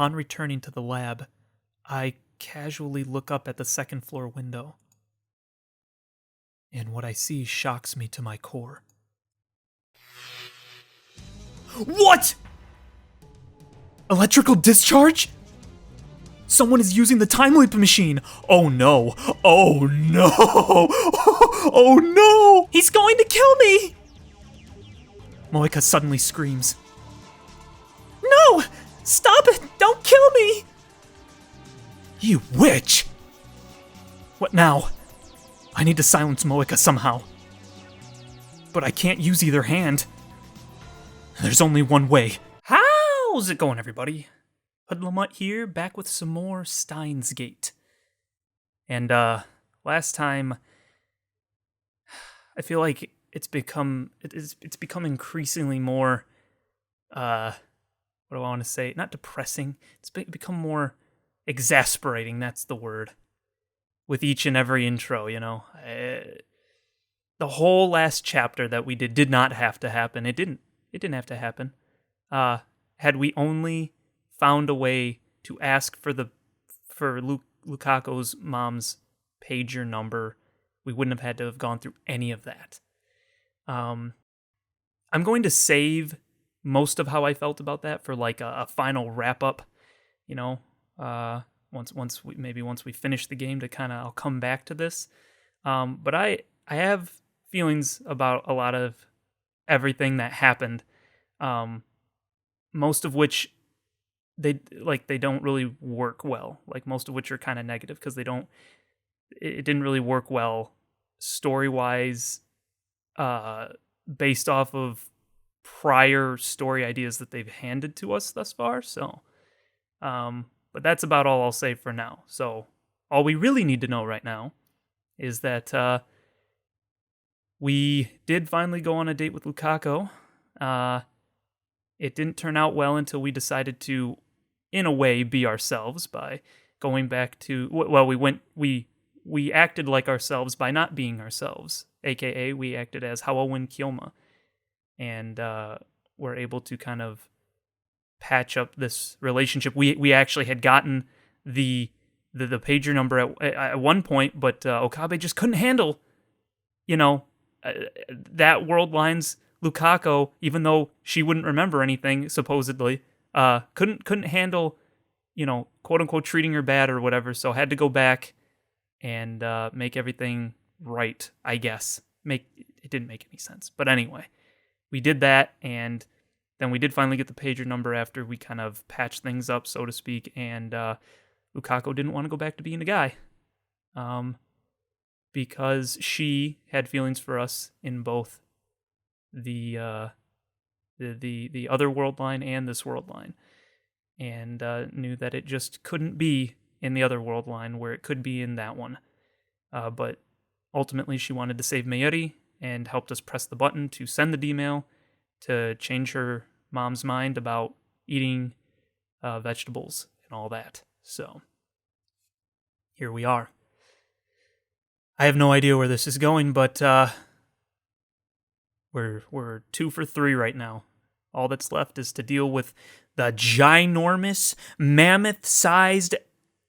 Upon returning to the lab, I casually look up at the second floor window. And what I see shocks me to my core. What? Electrical discharge? Someone is using the time leap machine. Oh no. Oh no. Oh no. He's going to kill me. Moeka suddenly screams. No! Stop it! Don't kill me! You witch! What now? I need to silence Moeka somehow. But I can't use either hand. There's only one way. How's it going, everybody? HoodlaMutt here, back with some more Steins Gate. And, last time, I feel like it's become increasingly more, what do I want to say? Not depressing. It's become more exasperating, that's the word. With each and every intro, you know. The whole last chapter that we did not have to happen. It didn't have to happen. Had we only found a way to ask for Lukako's mom's pager number, we wouldn't have had to have gone through any of that. I'm going to save most of how I felt about that for like a final wrap up, you know. Once we finish the game, to kind of I'll come back to this. But I have feelings about a lot of everything that happened. Most of which they don't really work well. Like most of which are kind of negative because it didn't really work well story-wise, based off of prior story ideas that they've handed to us thus far. So, but that's about all I'll say for now. So all we really need to know right now is that we did finally go on a date with Lukako. It didn't turn out well until we decided to, in a way, be ourselves by going back to, well, we acted like ourselves by not being ourselves, aka we acted as Hawawin Kyoma, and were able to kind of patch up this relationship. We actually had gotten the pager number at one point, but Okabe just couldn't handle, you know, that world line's Lukako, even though she wouldn't remember anything, supposedly, couldn't handle, you know, quote unquote treating her bad or whatever, so had to go back and make everything right, I guess. It didn't make any sense. But anyway, we did that, and then we did finally get the pager number after we kind of patched things up, so to speak, and Lukako didn't want to go back to being a guy. Because she had feelings for us in both the other world line and this world line, and knew that it just couldn't be in the other world line where it could be in that one. But ultimately she wanted to save Mayuri and helped us press the button to send the email to change her mom's mind about eating vegetables and all that. So here we are. I have no idea where this is going, but we're 2 for 3 right now. All that's left is to deal with the ginormous, mammoth-sized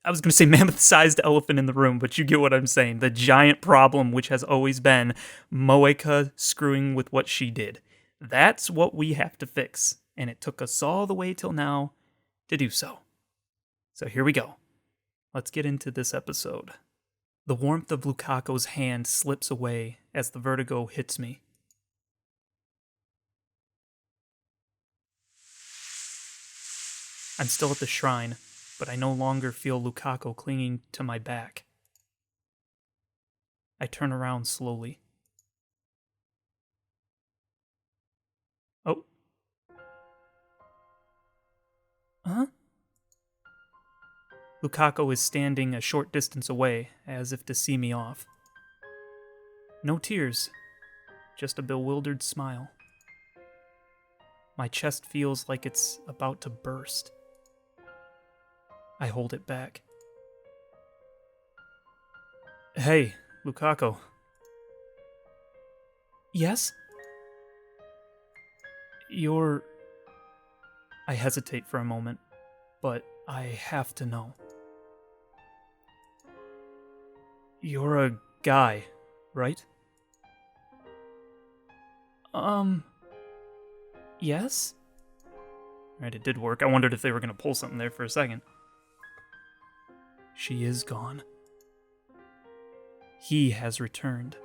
elephant in the room, but you get what I'm saying. The giant problem, which has always been Moeka screwing with what she did. That's what we have to fix, and it took us all the way till now to do so. So here we go. Let's get into this episode. The warmth of Lukako's hand slips away as the vertigo hits me. I'm still at the shrine, but I no longer feel Lukako clinging to my back. I turn around slowly. Oh. Huh? Lukako is standing a short distance away, as if to see me off. No tears, just a bewildered smile. My chest feels like it's about to burst. I hold it back. Hey, Lukako. Yes? I hesitate for a moment, but I have to know. You're a guy, right? Yes? Right, it did work. I wondered if they were going to pull something there for a second. She is gone. He has returned.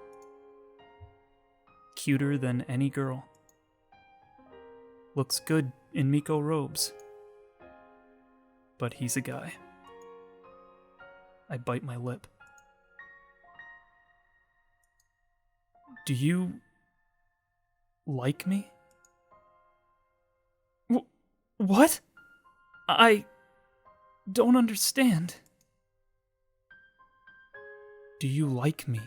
Cuter than any girl. Looks good in Miko robes. But he's a guy. I bite my lip. Do you like me? What? I don't understand. Do you like me?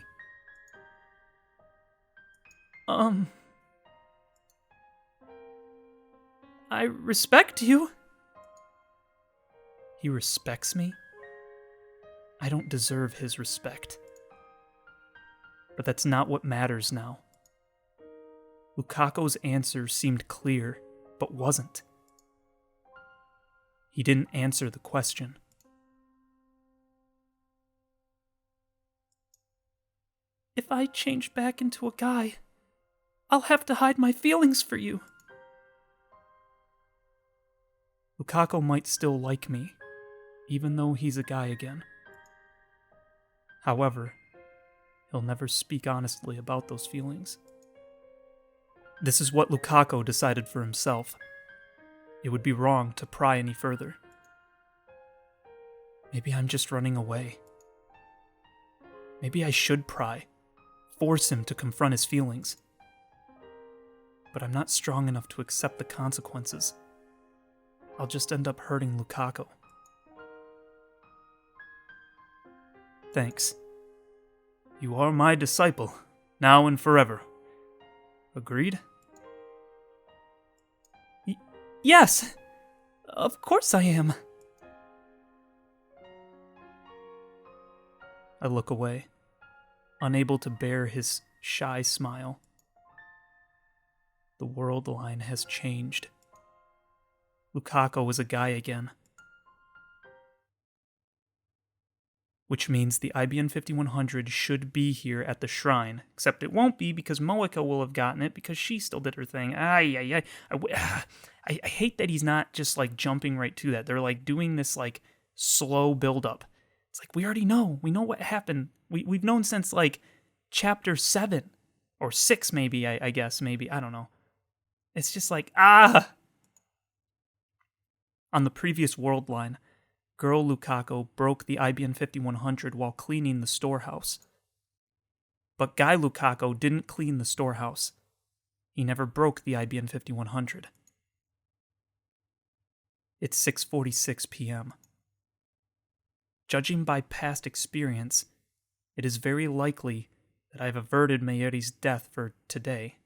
I respect you. He respects me? I don't deserve his respect. But that's not what matters now. Lukako's answer seemed clear, but wasn't. He didn't answer the question. If I change back into a guy, I'll have to hide my feelings for you. Lukako might still like me, even though he's a guy again. However, he'll never speak honestly about those feelings. This is what Lukako decided for himself. It would be wrong to pry any further. Maybe I'm just running away. Maybe I should pry, force him to confront his feelings. But I'm not strong enough to accept the consequences. I'll just end up hurting Lukako. Thanks. You are my disciple, now and forever. Agreed? Yes! Of course I am. I look away, unable to bear his shy smile. The world line has changed. Lukako is a guy again. Which means the IBN 5100 should be here at the shrine, except it won't be because Moeka will have gotten it because she still did her thing. I hate that he's not just like jumping right to that. They're like doing this like slow build-up. It's like, we already know. We know what happened. We've known since like chapter 7 or 6 maybe, I guess, maybe. I don't know. It's just like, On the previous world line, Girl Lukako broke the IBN 5100 while cleaning the storehouse. But Guy Lukako didn't clean the storehouse. He never broke the IBN 5100. It's 6:46 p.m. Judging by past experience, it is very likely that I've averted Mayuri's death for today.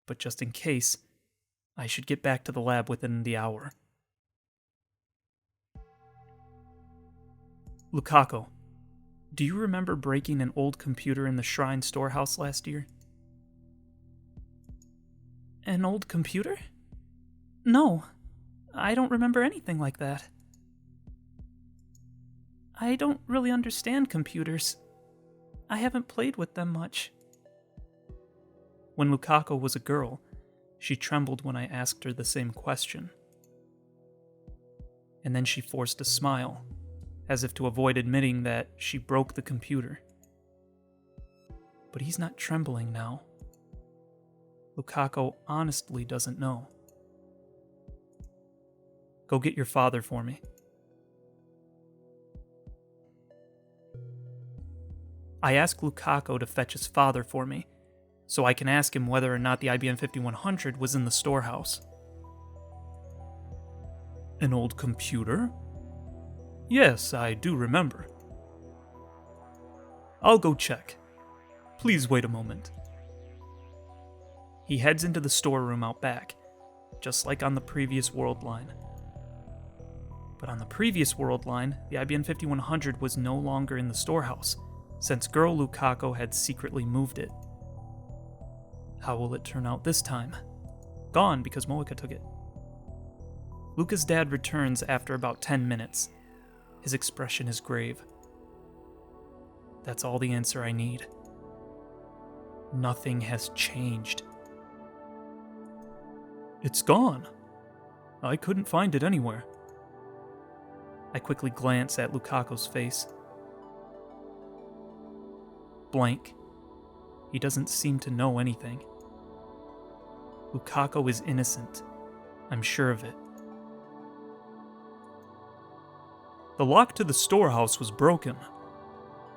But just in case, I should get back to the lab within the hour. Lukako, do you remember breaking an old computer in the shrine storehouse last year? An old computer? No, I don't remember anything like that. I don't really understand computers. I haven't played with them much. When Lukako was a girl, she trembled when I asked her the same question. And then she forced a smile, as if to avoid admitting that she broke the computer. But he's not trembling now. Lukako honestly doesn't know. Go get your father for me. I ask Lukako to fetch his father for me, so I can ask him whether or not the IBN 5100 was in the storehouse. An old computer? Yes, I do remember. I'll go check. Please wait a moment. He heads into the storeroom out back, just like on the previous world line. But on the previous world line, the IBN 5100 was no longer in the storehouse, since Girl Lukako had secretly moved it. How will it turn out this time? Gone because Moeka took it. Luca's dad returns after about 10 minutes. His expression is grave. That's all the answer I need. Nothing has changed. It's gone. I couldn't find it anywhere. I quickly glance at Lukako's face. Blank. He doesn't seem to know anything. Lukako is innocent. I'm sure of it. The lock to the storehouse was broken.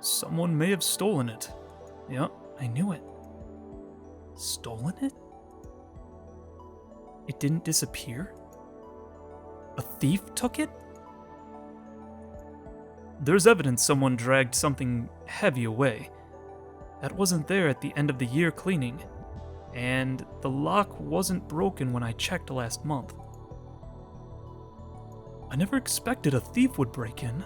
Someone may have stolen it. Yep, I knew it. Stolen it? It didn't disappear? A thief took it? There's evidence someone dragged something heavy away. That wasn't there at the end of the year cleaning, and the lock wasn't broken when I checked last month. I never expected a thief would break in.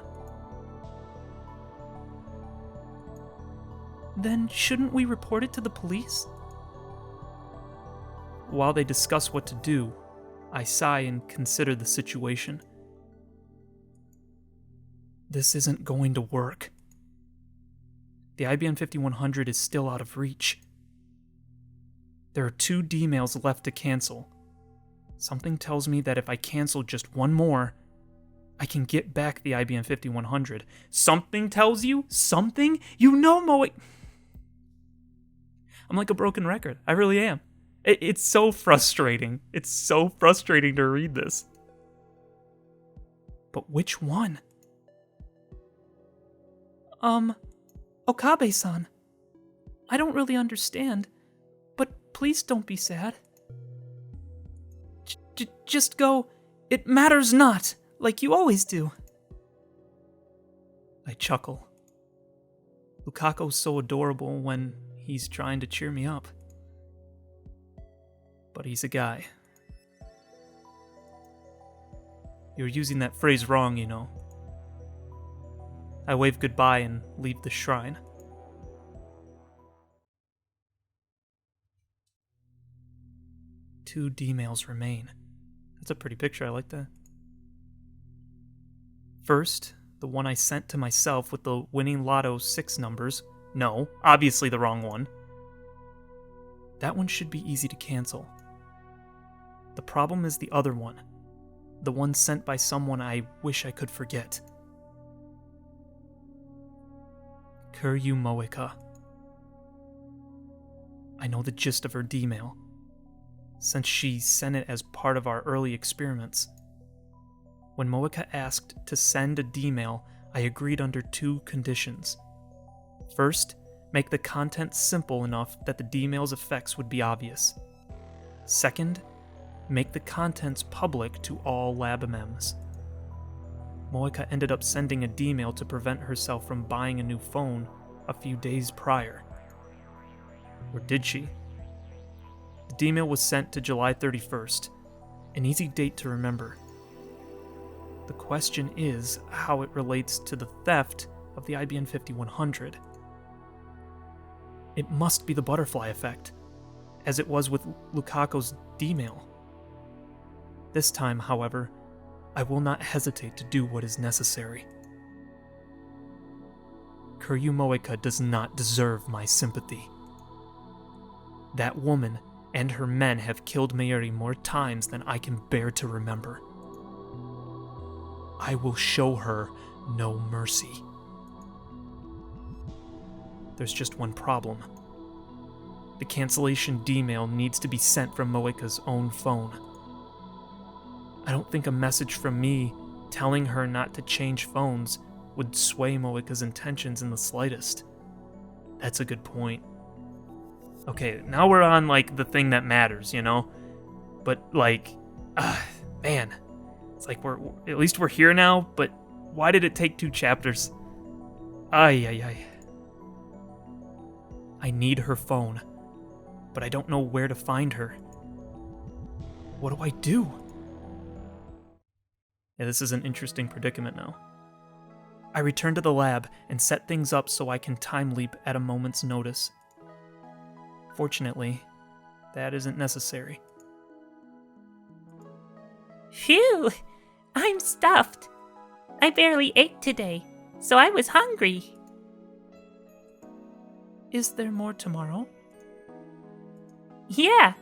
Then shouldn't we report it to the police? While they discuss what to do, I sigh and consider the situation. This isn't going to work. The IBM 5100 is still out of reach. There are 2 D-mails left to cancel. Something tells me that if I cancel just one more, I can get back the IBM 5100. Something tells you? Something? You know Moeka. I'm like a broken record. I really am. It's so frustrating. It's so frustrating to read this. But which one? Okabe-san. I don't really understand, but please don't be sad. Just go, it matters not, like you always do. I chuckle. Lukako's so adorable when he's trying to cheer me up. But he's a guy. You're using that phrase wrong, you know. I wave goodbye and leave the shrine. Two D-mails remain. That's a pretty picture, I like that. First, the one I sent to myself with the winning lotto 6 numbers. No, obviously the wrong one. That one should be easy to cancel. The problem is the other one. The one sent by someone I wish I could forget. Kuryu Moeka. I know the gist of her D-mail, since she sent it as part of our early experiments. When Moeka asked to send a D-mail, I agreed under 2 conditions. First, make the content simple enough that the D-mail's effects would be obvious. Second, make the contents public to all LabMMs. Moeka ended up sending a D-mail to prevent herself from buying a new phone a few days prior. Or did she? The D-mail was sent to July 31st, an easy date to remember. The question is how it relates to the theft of the IBM 5100. It must be the butterfly effect, as it was with Lukako's D-mail. This time, however, I will not hesitate to do what is necessary. Kuryu Moeka does not deserve my sympathy. That woman and her men have killed Mayuri more times than I can bear to remember. I will show her no mercy. There's just one problem. The cancellation D-mail needs to be sent from Moeka's own phone. I don't think a message from me telling her not to change phones would sway Moeka's intentions in the slightest. That's a good point. Okay, now we're on, like, the thing that matters, you know? But, like, man. It's like at least we're here now, but why did it take 2 chapters? Ay. I need her phone, but I don't know where to find her. What do I do? Yeah, this is an interesting predicament now. I return to the lab and set things up so I can time leap at a moment's notice. Fortunately, that isn't necessary. Phew! I'm stuffed. I barely ate today, so I was hungry. Is there more tomorrow? Yeah,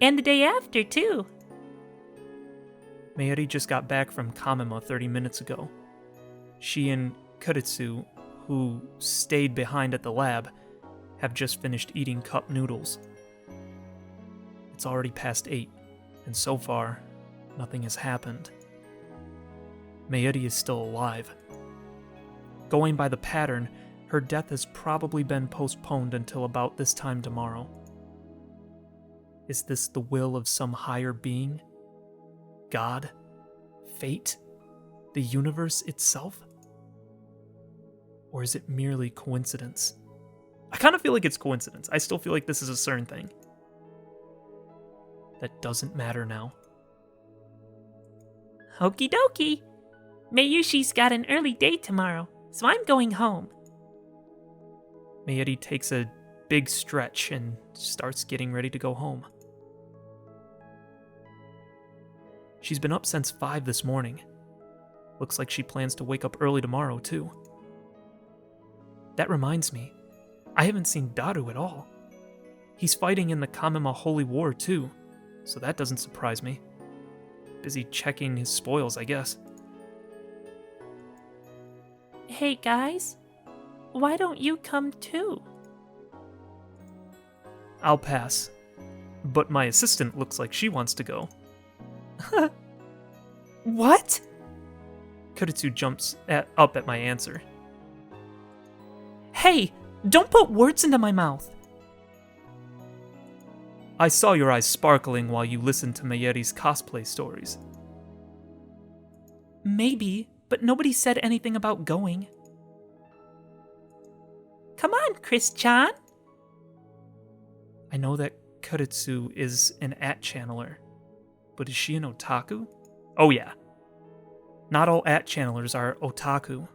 and the day after, too. Mayuri just got back from Kamima 30 minutes ago. She and Kuritsu, who stayed behind at the lab, have just finished eating cup noodles. It's already past 8, and so far, nothing has happened. Mayuri is still alive. Going by the pattern, her death has probably been postponed until about this time tomorrow. Is this the will of some higher being? God? Fate? The universe itself? Or is it merely coincidence? I kind of feel like it's coincidence. I still feel like this is a CERN thing. That doesn't matter now. Okie dokie. Mayushi's got an early day tomorrow, so I'm going home. Mayuri takes a big stretch and starts getting ready to go home. She's been up since 5 this morning. Looks like she plans to wake up early tomorrow, too. That reminds me, I haven't seen Daru at all. He's fighting in the Kamima Holy War, too, so that doesn't surprise me. Busy checking his spoils, I guess. Hey guys, why don't you come too? I'll pass, but my assistant looks like she wants to go. What? Kuritsu jumps up at my answer. Hey, don't put words into my mouth. I saw your eyes sparkling while you listened to Mayuri's cosplay stories. Maybe, but nobody said anything about going. Come on, Chris-chan. I know that Kuritsu is an at-channeler, but is she an otaku? Oh yeah. Not all at-channelers are otaku,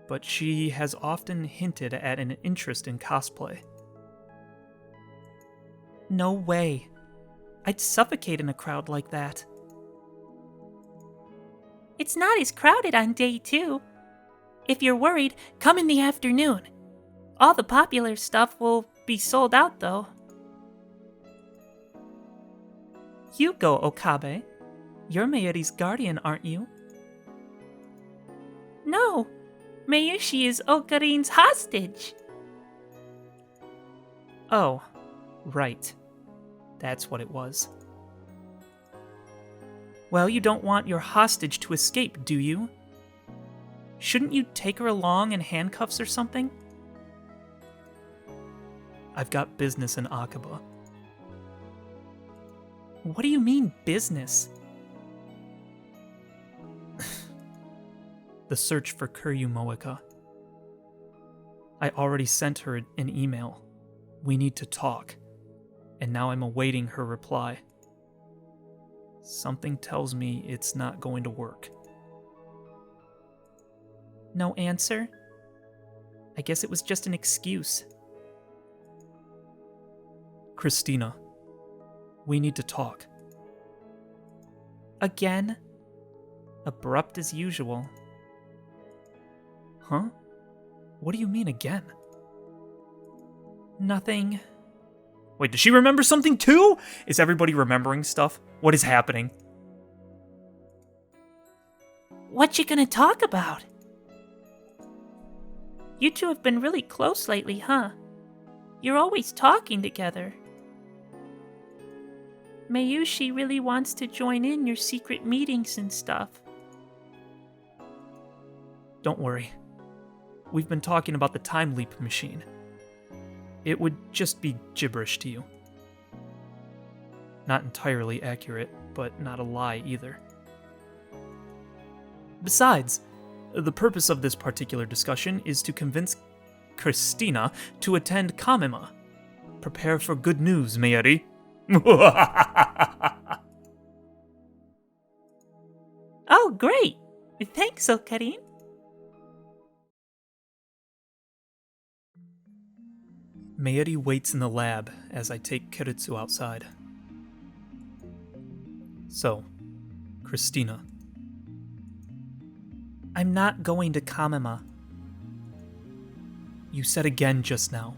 but she has often hinted at an interest in cosplay. No way. I'd suffocate in a crowd like that. It's not as crowded on day 2. If you're worried, come in the afternoon. All the popular stuff will be sold out, though. You go, Okabe. You're Mayuri's guardian, aren't you? No, Mayushi is Okarin's hostage. Oh, right. That's what it was. Well, you don't want your hostage to escape, do you? Shouldn't you take her along in handcuffs or something? I've got business in Akaba. What do you mean, business? The search for Kuryu Moeka. I already sent her an email. We need to talk. And now I'm awaiting her reply. Something tells me it's not going to work. No answer? I guess it was just an excuse. Christina, we need to talk. Again? Abrupt as usual. Huh? What do you mean again? Nothing. Wait, does she remember something too? Is everybody remembering stuff? What is happening? What you gonna talk about? You two have been really close lately, huh? You're always talking together. Mayushi really wants to join in your secret meetings and stuff. Don't worry. We've been talking about the time leap machine. It would just be gibberish to you. Not entirely accurate, but not a lie either. Besides, the purpose of this particular discussion is to convince Christina to attend Kamima. Prepare for good news, Mayuri. Oh, great! Thanks, Okarin. Mayuri waits in the lab as I take Kuritsu outside. So, Christina. I'm not going to Kamima. You said again just now.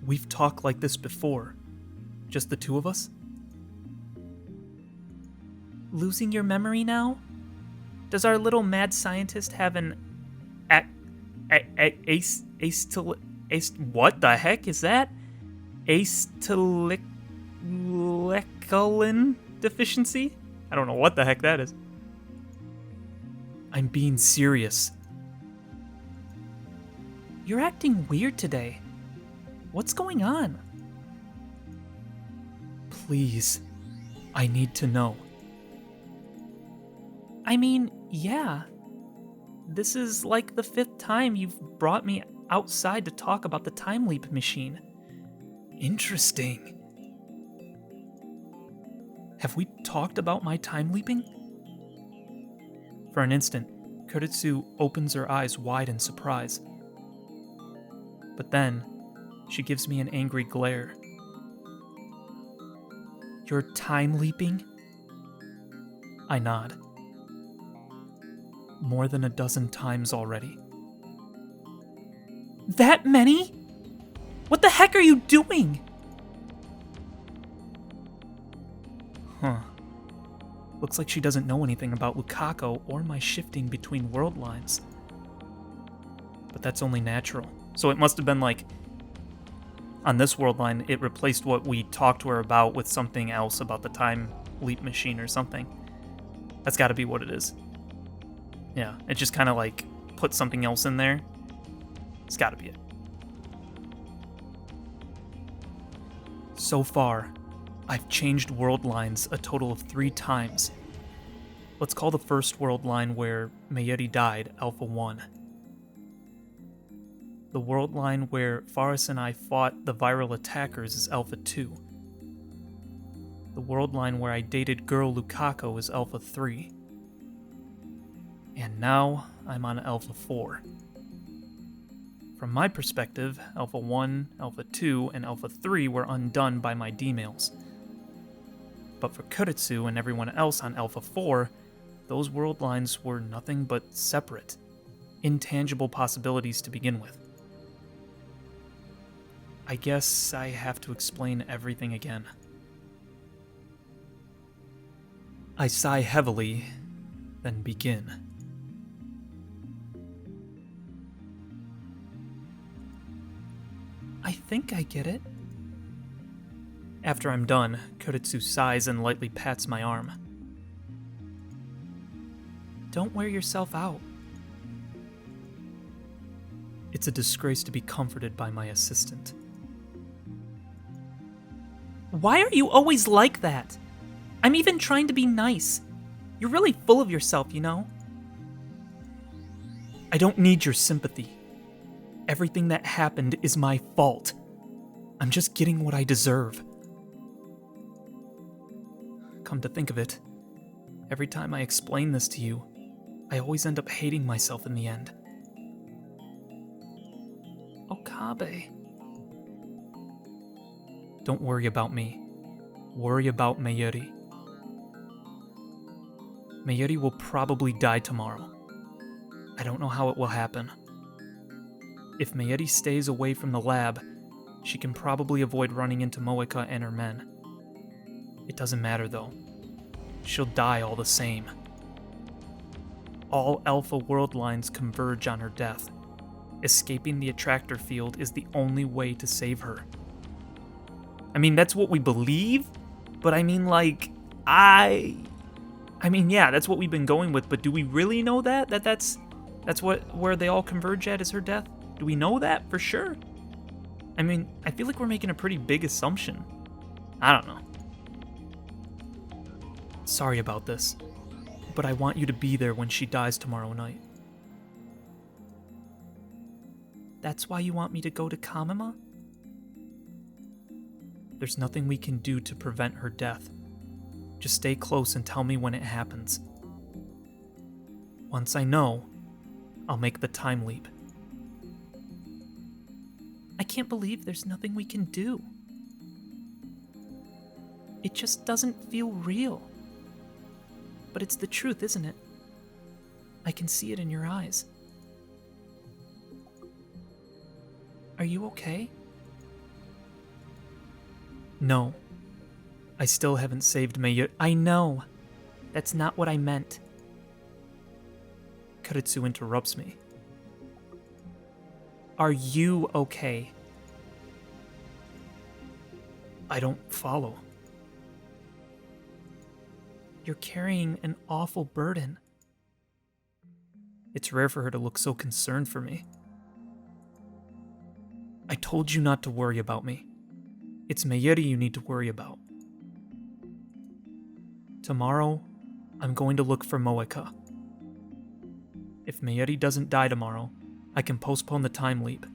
We've talked like this before. Just the two of us? Losing your memory now? Does our little mad scientist have an what the heck is that? Acetylcholine deficiency? I don't know what the heck that is. I'm being serious. You're acting weird today. What's going on? Please, I need to know. I mean, yeah. This is like the 5th time you've brought me outside to talk about the time leap machine. Interesting. Have we talked about my time leaping? For an instant, Kuritsu opens her eyes wide in surprise. But then, she gives me an angry glare. You're time leaping? I nod. More than a dozen times already. That many? What the heck are you doing? Huh. Looks like she doesn't know anything about Lukaku or my shifting between world lines. But that's only natural. So it must have been like, on this world line, it replaced what we talked to her about with something else about the time leap machine or something. That's gotta be what it is. Yeah, it just kind of like put something else in there. It's gotta be it. So far, I've changed world lines a total of 3 times. Let's call the first world line where Mayuri died Alpha 1. The world line where Faris and I fought the viral attackers is Alpha 2. The world line where I dated girl Lukaku is Alpha 3. And now I'm on Alpha 4. From my perspective, Alpha 1, Alpha 2, and Alpha 3 were undone by my D-mails. But for Kuritsu and everyone else on Alpha 4, those world lines were nothing but separate, intangible possibilities to begin with. I guess I have to explain everything again. I sigh heavily, then begin. I think I get it. After I'm done, Kuritsu sighs and lightly pats my arm. Don't wear yourself out. It's a disgrace to be comforted by my assistant. Why are you always like that? I'm even trying to be nice. You're really full of yourself, you know? I don't need your sympathy. Everything that happened is my fault. I'm just getting what I deserve. Come to think of it, every time I explain this to you, I always end up hating myself in the end. Okabe. Don't worry about me. Worry about Mayuri. Mayuri will probably die tomorrow. I don't know how it will happen. If Mayuri stays away from the lab, she can probably avoid running into Moeka and her men. It doesn't matter though. She'll die all the same. All Alpha world lines converge on her death. Escaping the attractor field is the only way to save her. I mean, that's what we believe, but I mean, like, yeah, that's what we've been going with, but do we really know that? That's where they all converge at is her death? Do we know that for sure? I mean, I feel like we're making a pretty big assumption. I don't know. Sorry about this, but I want you to be there when she dies tomorrow night. That's why you want me to go to Kamima? There's nothing we can do to prevent her death. Just stay close and tell me when it happens. Once I know, I'll make the time leap. I can't believe there's nothing we can do. It just doesn't feel real. But it's the truth, isn't it? I can see it in your eyes. Are you okay? No. I still haven't saved Mayuri. I know. That's not what I meant. Kuretsu interrupts me. Are you okay? I don't follow. You're carrying an awful burden. It's rare for her to look so concerned for me. I told you not to worry about me. It's Mayuri you need to worry about. Tomorrow, I'm going to look for Moeka. If Mayuri doesn't die tomorrow, I can postpone the time leap.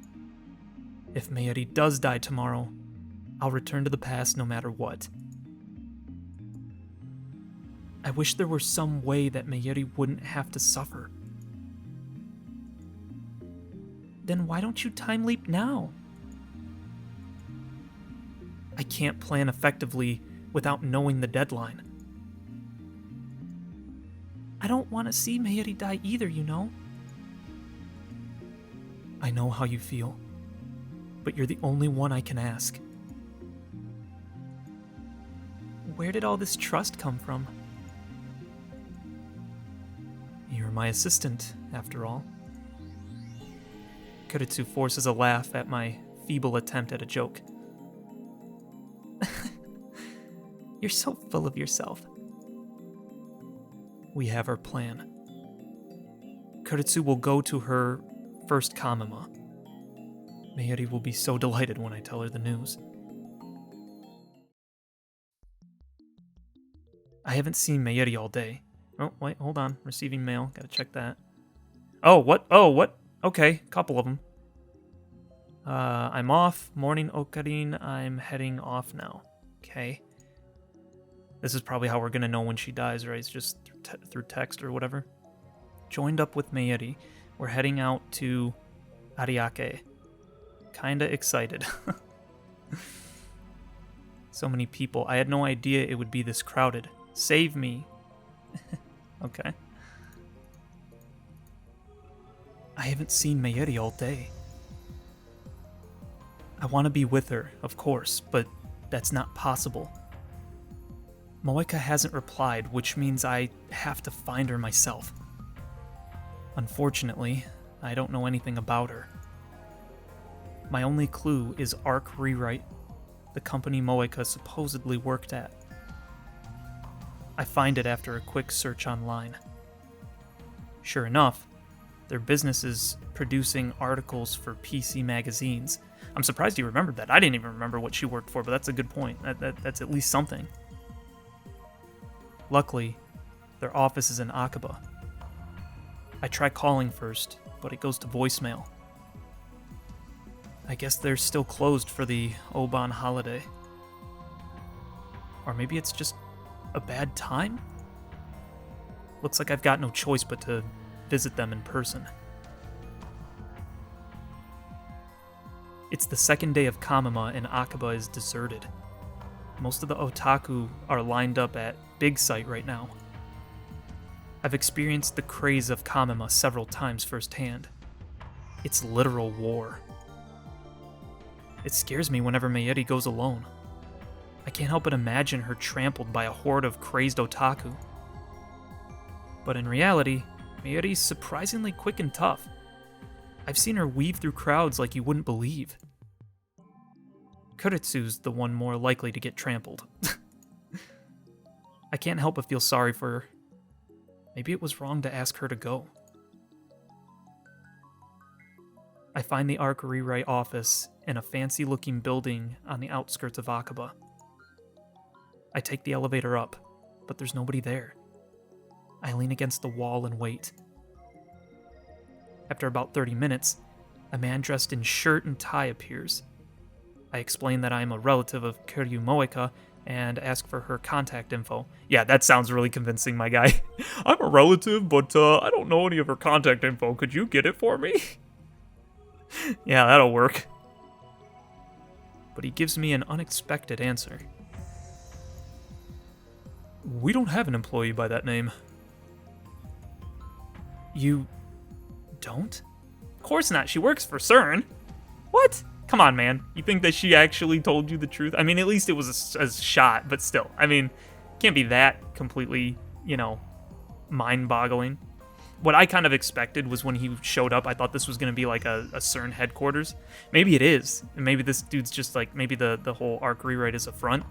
If Mayuri does die tomorrow, I'll return to the past no matter what. I wish there were some way that Mayuri wouldn't have to suffer. Then why don't you time leap now? I can't plan effectively without knowing the deadline. I don't want to see Mayuri die either, you know? I know how you feel, but you're the only one I can ask. Where did all this trust come from? You're my assistant, after all. Kuretsu forces a laugh at my feeble attempt at a joke. You're so full of yourself. We have our plan. Kuretsu will go to her first Kamima. Mayuri will be so delighted when I tell her the news. I haven't seen Mayuri all day. Oh, wait, hold on. Receiving mail. Gotta check that. Oh, what? Oh, what? Okay, couple of them. I'm off. Morning Okarin. I'm heading off now. Okay. This is probably how we're gonna know when she dies, right? It's just through text or whatever. Joined up with Mayuri. We're heading out to Ariake. Kinda excited. So many people. I had no idea it would be this crowded. Save me. Okay. I haven't seen Mayuri all day. I want to be with her, of course, but that's not possible. Moeka hasn't replied, which means I have to find her myself. Unfortunately, I don't know anything about her. My only clue is Arc Rewrite, the company Moeka supposedly worked at. I find it after a quick search online. Sure enough, their business is producing articles for PC magazines. I'm surprised you remembered that. I didn't even remember what she worked for, but that's a good point. That's at least something. Luckily, their office is in Akaba. I try calling first, but it goes to voicemail. I guess they're still closed for the Oban holiday. Or maybe it's just a bad time? Looks like I've got no choice but to visit them in person. It's the second day of Kamima and Akaba is deserted. Most of the otaku are lined up at Big Sight right now. I've experienced the craze of Kamima several times firsthand. It's literal war. It scares me whenever Mayuri goes alone. I can't help but imagine her trampled by a horde of crazed otaku. But in reality, Mayuri's surprisingly quick and tough. I've seen her weave through crowds like you wouldn't believe. Kuretsu's the one more likely to get trampled. I can't help but feel sorry for her. Maybe it was wrong to ask her to go. I find the Arc Rewrite office in a fancy-looking building on the outskirts of Akaba. I take the elevator up, but there's nobody there. I lean against the wall and wait. After about 30 minutes, a man dressed in shirt and tie appears. I explain that I am a relative of Kiryu Moeka and ask for her contact info. Yeah, that sounds really convincing, my guy. I'm a relative, but I don't know any of her contact info. Could you get it for me? Yeah, that'll work. But he gives me an unexpected answer. We don't have an employee by that name. You don't? Of course not. She works for CERN. What? Come on, man. You think that she actually told you the truth? I mean, at least it was a shot, but still. I mean, can't be that completely, mind-boggling. What I kind of expected was when he showed up, I thought this was going to be like a CERN headquarters. Maybe it is. And maybe this dude's just like, maybe the whole arc rewrite is a front,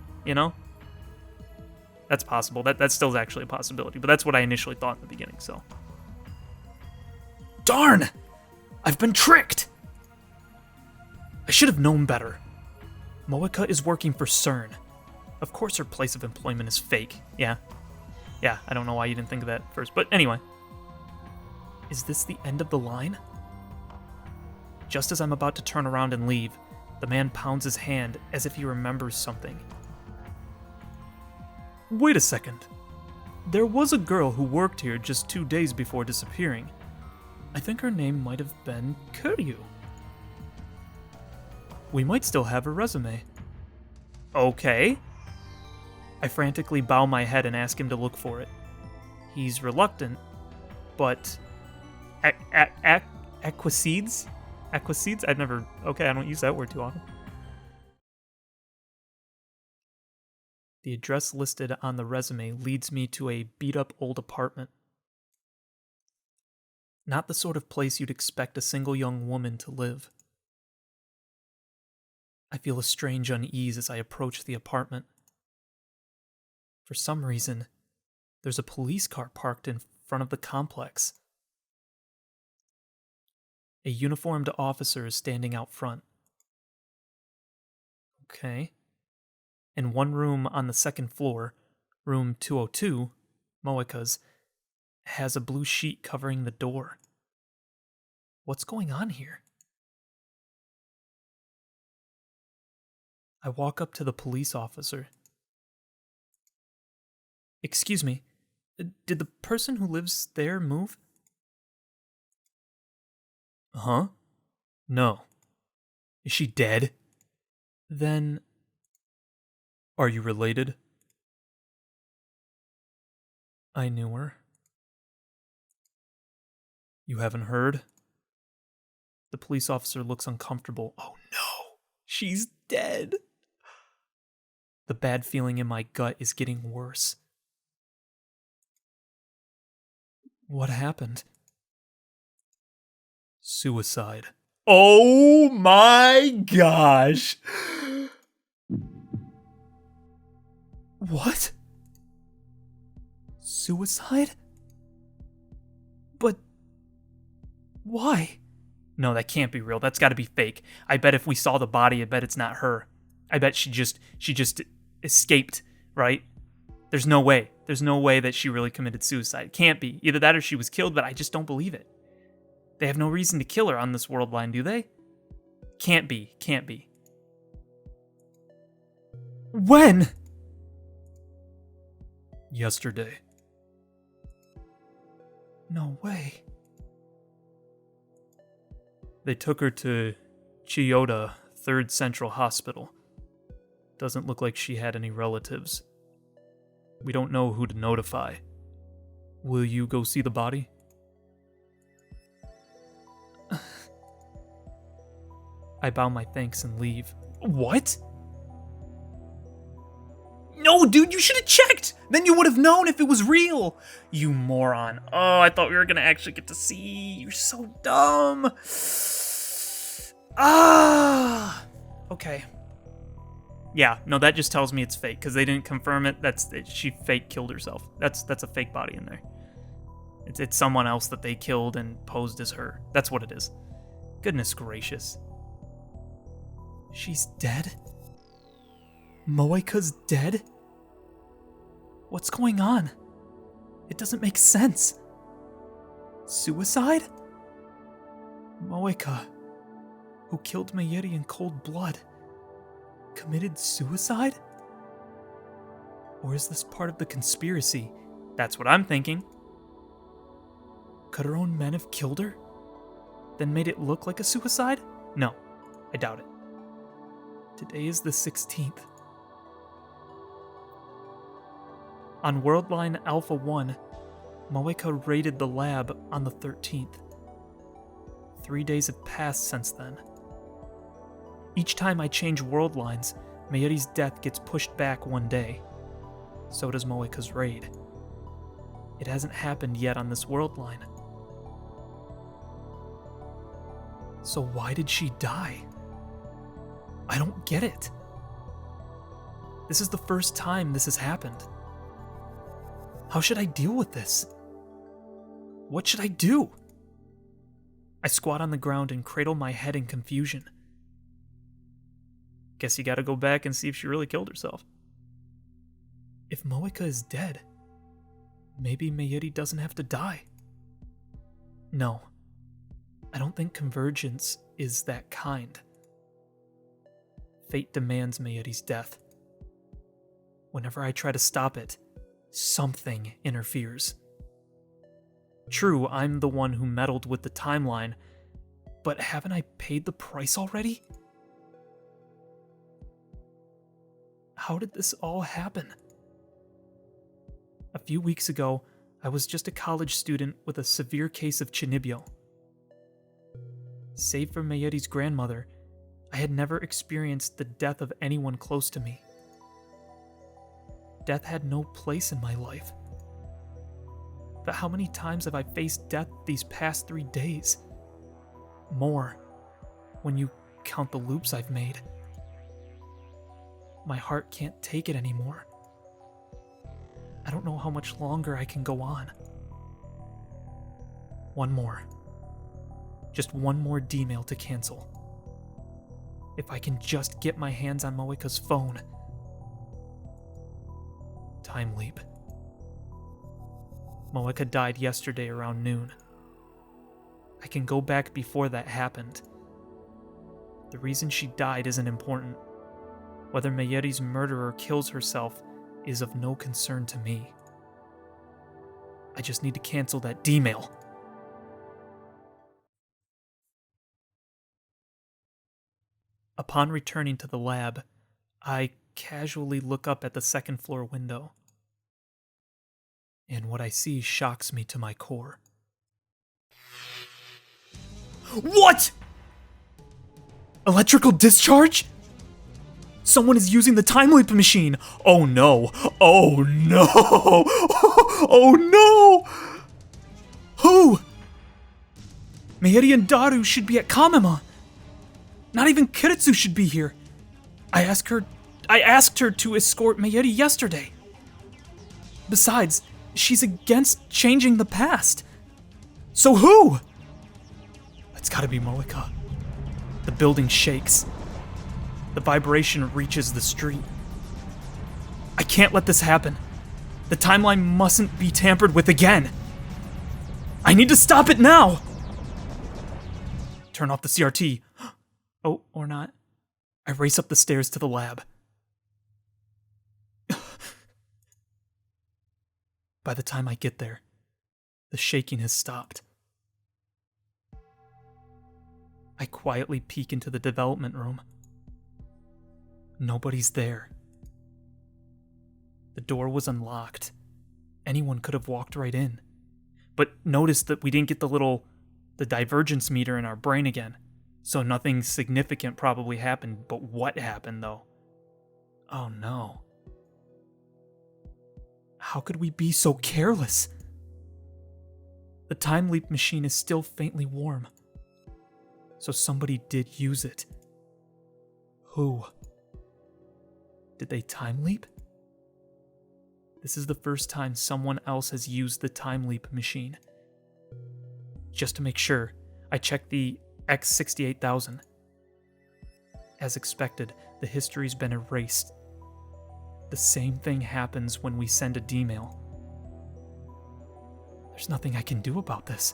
That's possible. That's still actually a possibility. But that's what I initially thought in the beginning, so. Darn! I've been tricked! I should have known better. Moeka is working for CERN. Of course her place of employment is fake. Yeah, I don't know why you didn't think of that first. But anyway. Is this the end of the line? Just as I'm about to turn around and leave, the man pounds his hand as if he remembers something. Wait a second. There was a girl who worked here just 2 days before disappearing. I think her name might have been Kuryu. We might still have her resume. Okay. I frantically bow my head and ask him to look for it. He's reluctant, but... Acquiesces? Acquiesces? I don't use that word too often. The address listed on the resume leads me to a beat-up old apartment. Not the sort of place you'd expect a single young woman to live. I feel a strange unease as I approach the apartment. For some reason, there's a police car parked in front of the complex. A uniformed officer is standing out front. Okay. In one room on the second floor, room 202, Moeka's, has a blue sheet covering the door. What's going on here? I walk up to the police officer. Excuse me, did the person who lives there move? Huh? No. Is she dead? Then... Are you related? I knew her. You haven't heard? The police officer looks uncomfortable. Oh no, she's dead. The bad feeling in my gut is getting worse. What happened? Suicide. Oh my gosh! What? Suicide? But... why? No, that can't be real. That's gotta be fake. I bet if we saw the body, I bet it's not her. I bet she just escaped, right? There's no way. There's no way that she really committed suicide. Can't be. Either that or she was killed, but I just don't believe it. They have no reason to kill her on this world line, do they? Can't be. Can't be. When? Yesterday. No way. They took her to Chiyoda 3rd Central Hospital. Doesn't look like she had any relatives. We don't know who to notify. Will you go see the body? I bow my thanks and leave. What? No, dude, you should have checked! Then you would have known if it was real! You moron. Oh, I thought we were gonna actually get to see. You're so dumb. Okay. Yeah, no, that just tells me it's fake, because they didn't confirm it. She fake killed herself. That's a fake body in there. It's someone else that they killed and posed as her. That's what it is. Goodness gracious. She's dead? Moeka's dead? What's going on? It doesn't make sense. Suicide? Moeka, who killed Mayeri in cold blood, committed suicide? Or is this part of the conspiracy? That's what I'm thinking. Could her own men have killed her? Then made it look like a suicide? No, I doubt it. Today is the 16th. On World Line Alpha 1, Moeka raided the lab on the 13th. 3 days have passed since then. Each time I change world lines, Mayuri's death gets pushed back one day. So does Moeka's raid. It hasn't happened yet on this world line. So why did she die? I don't get it. This is the first time this has happened. How should I deal with this? What should I do? I squat on the ground and cradle my head in confusion. Guess you gotta go back and see if she really killed herself. If Moeka is dead, maybe Mayuri doesn't have to die. No, I don't think convergence is that kind. Fate demands Mayuri's death. Whenever I try to stop it, something interferes. True, I'm the one who meddled with the timeline, but haven't I paid the price already? How did this all happen? A few weeks ago, I was just a college student with a severe case of chinibyo. Save for Mayuri's grandmother, I had never experienced the death of anyone close to me. Death had no place in my life. But how many times have I faced death these past 3 days? More, when you count the loops I've made. My heart can't take it anymore. I don't know how much longer I can go on. One more. Just one more D-mail to cancel. If I can just get my hands on Moeka's phone. Time leap. Moeka died yesterday around noon. I can go back before that happened. The reason she died isn't important. Whether Mayuri's murderer kills herself is of no concern to me. I just need to cancel that D-mail. Upon returning to the lab, I casually look up at the second floor window. And what I see shocks me to my core. What?! Electrical discharge?! Someone is using the time leap machine! Oh no! Oh no! Oh no! Who? Mayuri and Daru should be at Kamema. Not even Kiritsu should be here. I asked her to escort Mayuri yesterday. Besides, she's against changing the past. So who? It's gotta be Moeka. The building shakes. The vibration reaches the street. I can't let this happen. The timeline mustn't be tampered with again. I need to stop it now! Turn off the CRT. Oh, or not. I race up the stairs to the lab. By the time I get there, the shaking has stopped. I quietly peek into the development room. Nobody's there. The door was unlocked. Anyone could have walked right in. But notice that we didn't get the divergence meter in our brain again. So nothing significant probably happened, but what happened though? Oh no. How could we be so careless? The time leap machine is still faintly warm. So somebody did use it. Who? Did they time leap? This is the first time someone else has used the time leap machine. Just to make sure, I checked the X68000. As expected, the history's been erased. The same thing happens when we send a D-mail. There's nothing I can do about this.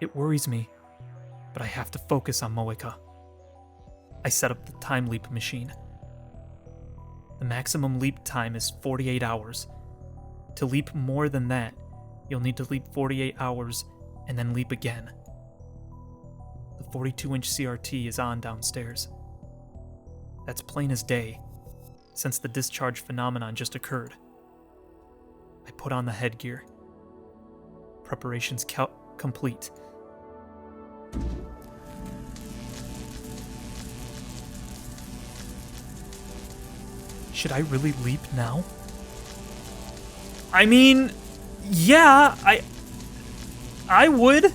It worries me, but I have to focus on Moeka. I set up the time leap machine. The maximum leap time is 48 hours. To leap more than that, you'll need to leap 48 hours and then leap again. The 42-inch CRT is on downstairs. That's plain as day, since the discharge phenomenon just occurred. I put on the headgear Preparations complete. Should I really leap now? I mean, yeah, I would.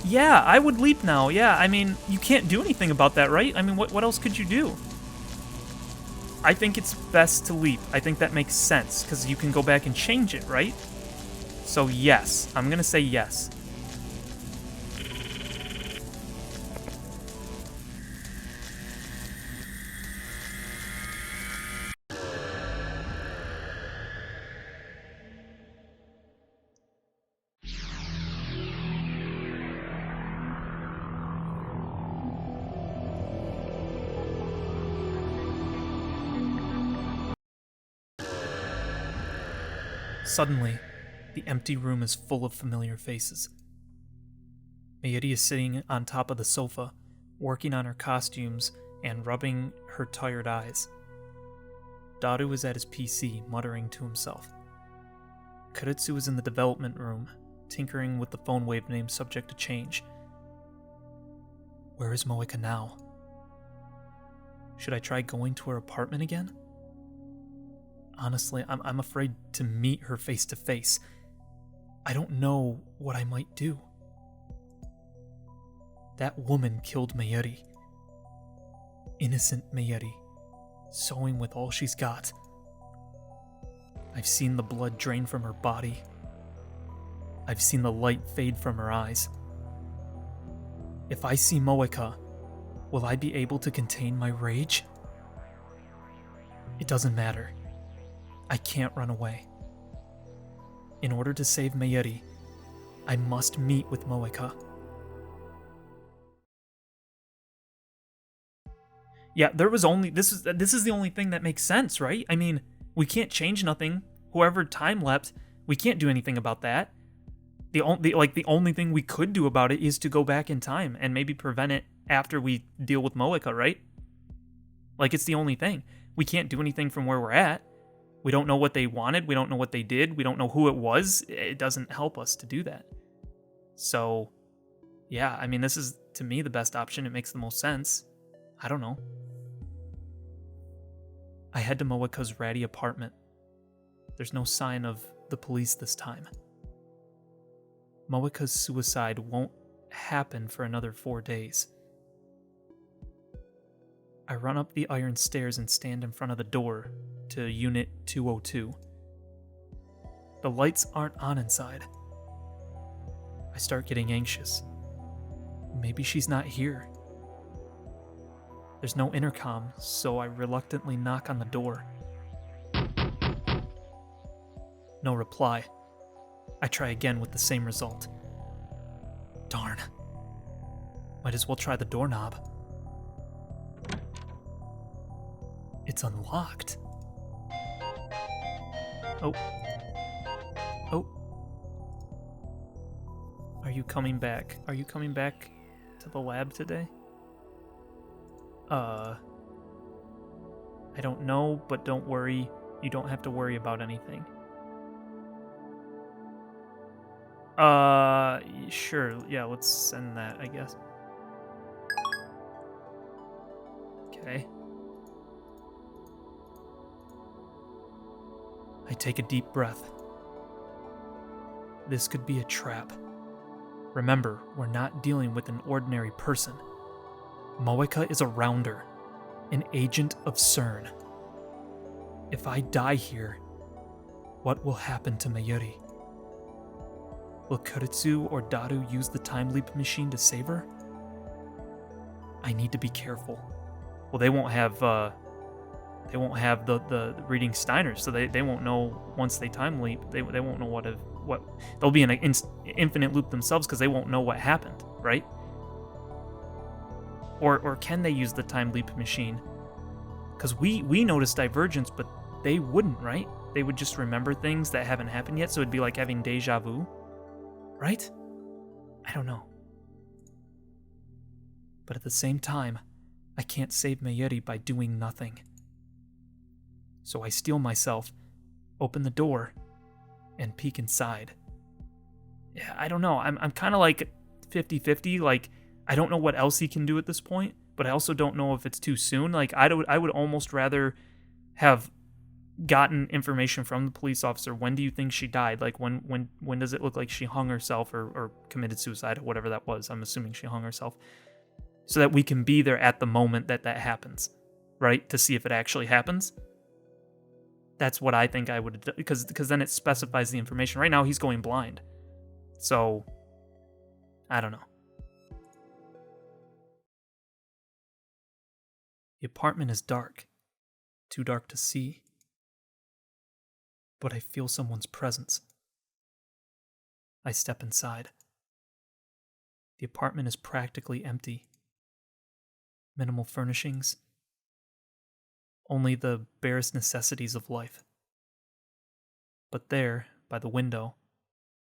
Yeah, I would leap now. Yeah, I mean, you can't do anything about that, right? I mean, what else could you do? I think it's best to leap. I think that makes sense, because you can go back and change it, right? So yes, I'm gonna say yes. Suddenly, the empty room is full of familiar faces. Mayuri is sitting on top of the sofa, working on her costumes and rubbing her tired eyes. Daru is at his PC, muttering to himself. Karitsu is in the development room, tinkering with the phone wave name subject to change. Where is Moeka now? Should I try going to her apartment again? Honestly, I'm afraid to meet her face to face. I don't know what I might do. That woman killed Mayuri. Innocent Mayuri, sewing with all she's got. I've seen the blood drain from her body. I've seen the light fade from her eyes. If I see Moeka, will I be able to contain my rage? It doesn't matter. I can't run away. In order to save Mayuri, I must meet with Moeka. Yeah, there was only this is the only thing that makes sense, right? I mean, we can't change nothing. Whoever time leapt, we can't do anything about that. The only thing we could do about it is to go back in time and maybe prevent it after we deal with Moeka, right? Like, it's the only thing. We can't do anything from where we're at. We don't know what they wanted. We don't know what they did. We don't know who it was. It doesn't help us to do that. So, yeah, I mean, this is, to me, the best option. It makes the most sense. I don't know. I head to Moeka's ratty apartment. There's no sign of the police this time. Moeka's suicide won't happen for another 4 days. I run up the iron stairs and stand in front of the door to Unit 202. The lights aren't on inside. I start getting anxious. Maybe she's not here. There's no intercom, so I reluctantly knock on the door. No reply. I try again with the same result. Darn. Might as well try the doorknob. It's unlocked. Oh. Are you coming back? Are you coming back to the lab today? I don't know, but don't worry. You don't have to worry about anything. Sure. Yeah, let's send that, I guess. Okay. I take a deep breath. This could be a trap. Remember, we're not dealing with an ordinary person. Moeka is a rounder, an agent of CERN. If I die here, what will happen to Mayuri? Will Karitsu or Daru use the time leap machine to save her? I need to be careful. Well, they won't have the reading Steiners, so they won't know once they time leap. They won't know what they'll be in an infinite loop themselves because they won't know what happened, right? Or can they use the time leap machine? Because we notice divergence, but they wouldn't, right? They would just remember things that haven't happened yet, so it'd be like having deja vu, right? I don't know. But at the same time, I can't save Mayuri by doing nothing. So I steel myself, open the door, and peek inside. Yeah, I don't know. I'm kind of like 50-50. Like, I don't know what else he can do at this point, but I also don't know if it's too soon. Like, I would almost rather have gotten information from the police officer. When do you think she died? Like, when does it look like she hung herself or committed suicide or whatever that was? I'm assuming she hung herself. So that we can be there at the moment that happens, right? To see if it actually happens. That's what I think I would have done, because then it specifies the information. Right now, he's going blind. So, I don't know. The apartment is dark. Too dark to see. But I feel someone's presence. I step inside. The apartment is practically empty. Minimal furnishings. Only the barest necessities of life. But there, by the window,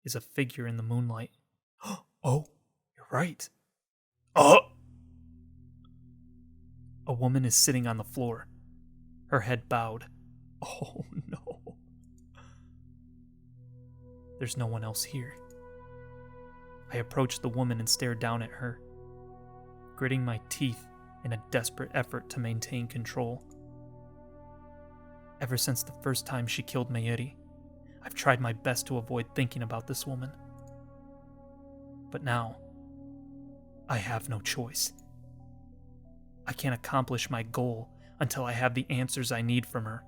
is a figure in the moonlight. Oh, you're right. Oh! A woman is sitting on the floor, her head bowed. Oh no. There's no one else here. I approached the woman and stared down at her, gritting my teeth in a desperate effort to maintain control. Ever since the first time she killed Mayuri, I've tried my best to avoid thinking about this woman. But now, I have no choice. I can't accomplish my goal until I have the answers I need from her.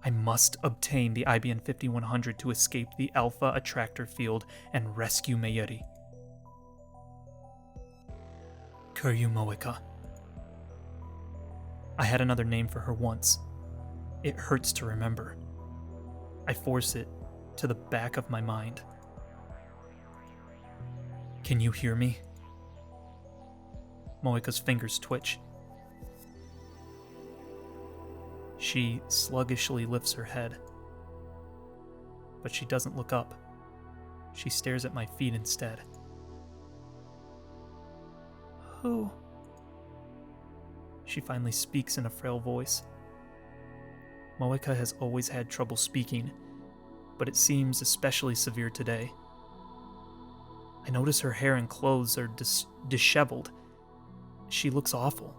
I must obtain the IBN 5100 to escape the Alpha Attractor Field and rescue Mayuri. Kuryu Moeka. I had another name for her once. It hurts to remember. I force it to the back of my mind. Can you hear me? Moeka's fingers twitch. She sluggishly lifts her head. But she doesn't look up. She stares at my feet instead. Who? She finally speaks in a frail voice. Moeka has always had trouble speaking, but it seems especially severe today. I notice her hair and clothes are disheveled. She looks awful,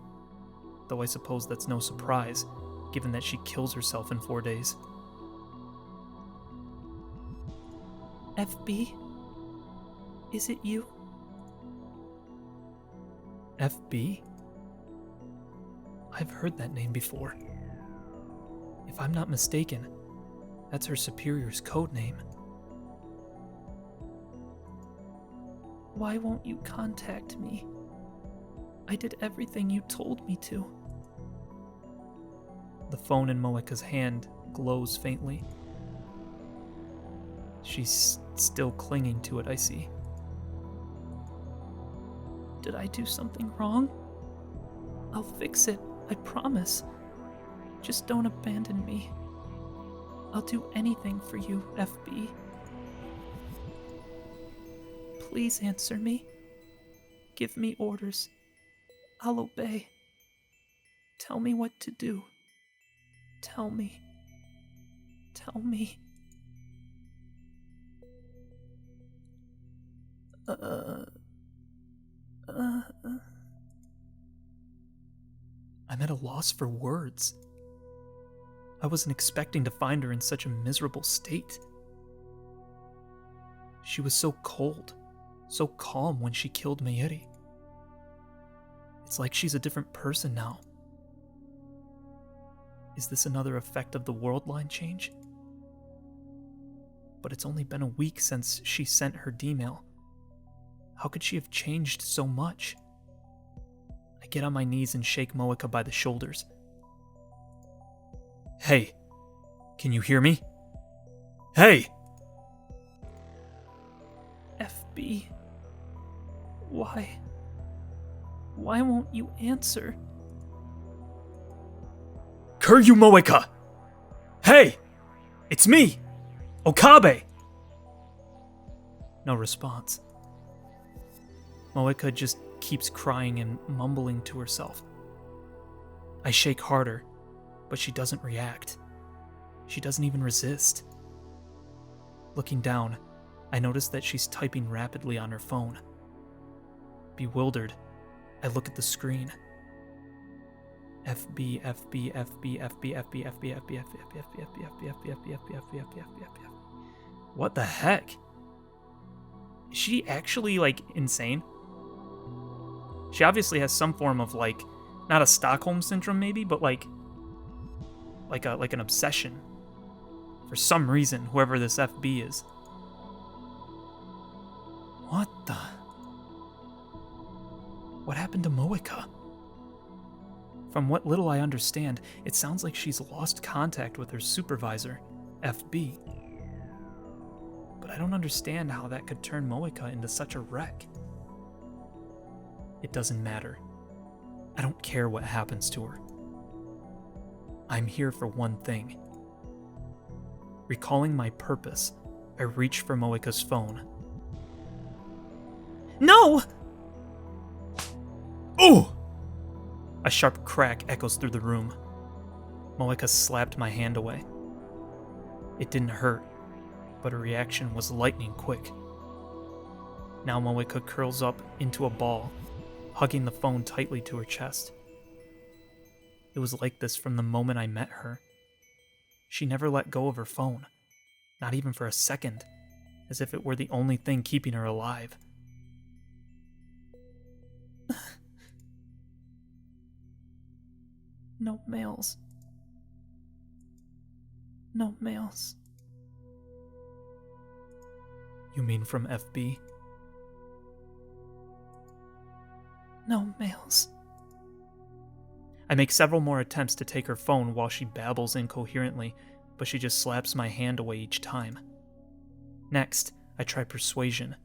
though I suppose that's no surprise, given that she kills herself in 4 days. FB? Is it you? FB? I've heard that name before. If I'm not mistaken, that's her superior's code name. Why won't you contact me? I did everything you told me to. The phone in Moeka's hand glows faintly. She's still clinging to it, I see. Did I do something wrong? I'll fix it, I promise. Just don't abandon me. I'll do anything for you, FB. Please answer me. Give me orders. I'll obey. Tell me what to do. Tell me. Tell me. I'm at a loss for words. I wasn't expecting to find her in such a miserable state. She was so cold, so calm when she killed Mayuri. It's like she's a different person now. Is this another effect of the world line change? But it's only been a week since she sent her D-mail. How could she have changed so much? I get on my knees and shake Moeka by the shoulders. Hey, can you hear me? Hey! FB. Why? Why won't you answer? Kuryu Moeka! Hey! It's me! Okabe! No response. Moeka just keeps crying and mumbling to herself. I shake harder, but she doesn't react. She doesn't even resist. Looking down, I notice that she's typing rapidly on her phone. Bewildered, I look at the screen. FB, FB, FB, FB, FB, FB, FB, FB, FB, FB, FB, FB, FB, FB, FB, FB, FB, FB. What the heck? Is she actually, like, insane? She obviously has some form of, like, not a Stockholm syndrome maybe, but like an obsession. For some reason, whoever this FB is. What the? What happened to Moeka? From what little I understand, it sounds like she's lost contact with her supervisor, FB. But I don't understand how that could turn Moeka into such a wreck. It doesn't matter. I don't care what happens to her. I'm here for one thing. Recalling my purpose, I reach for Moeka's phone. No! Oh! A sharp crack echoes through the room. Moeka slapped my hand away. It didn't hurt, but her reaction was lightning quick. Now Moeka curls up into a ball, hugging the phone tightly to her chest. It was like this from the moment I met her. She never let go of her phone, not even for a second, as if it were the only thing keeping her alive. No mails. No mails. You mean from FB? No mails. I make several more attempts to take her phone while she babbles incoherently, but she just slaps my hand away each time. Next, I try persuasion.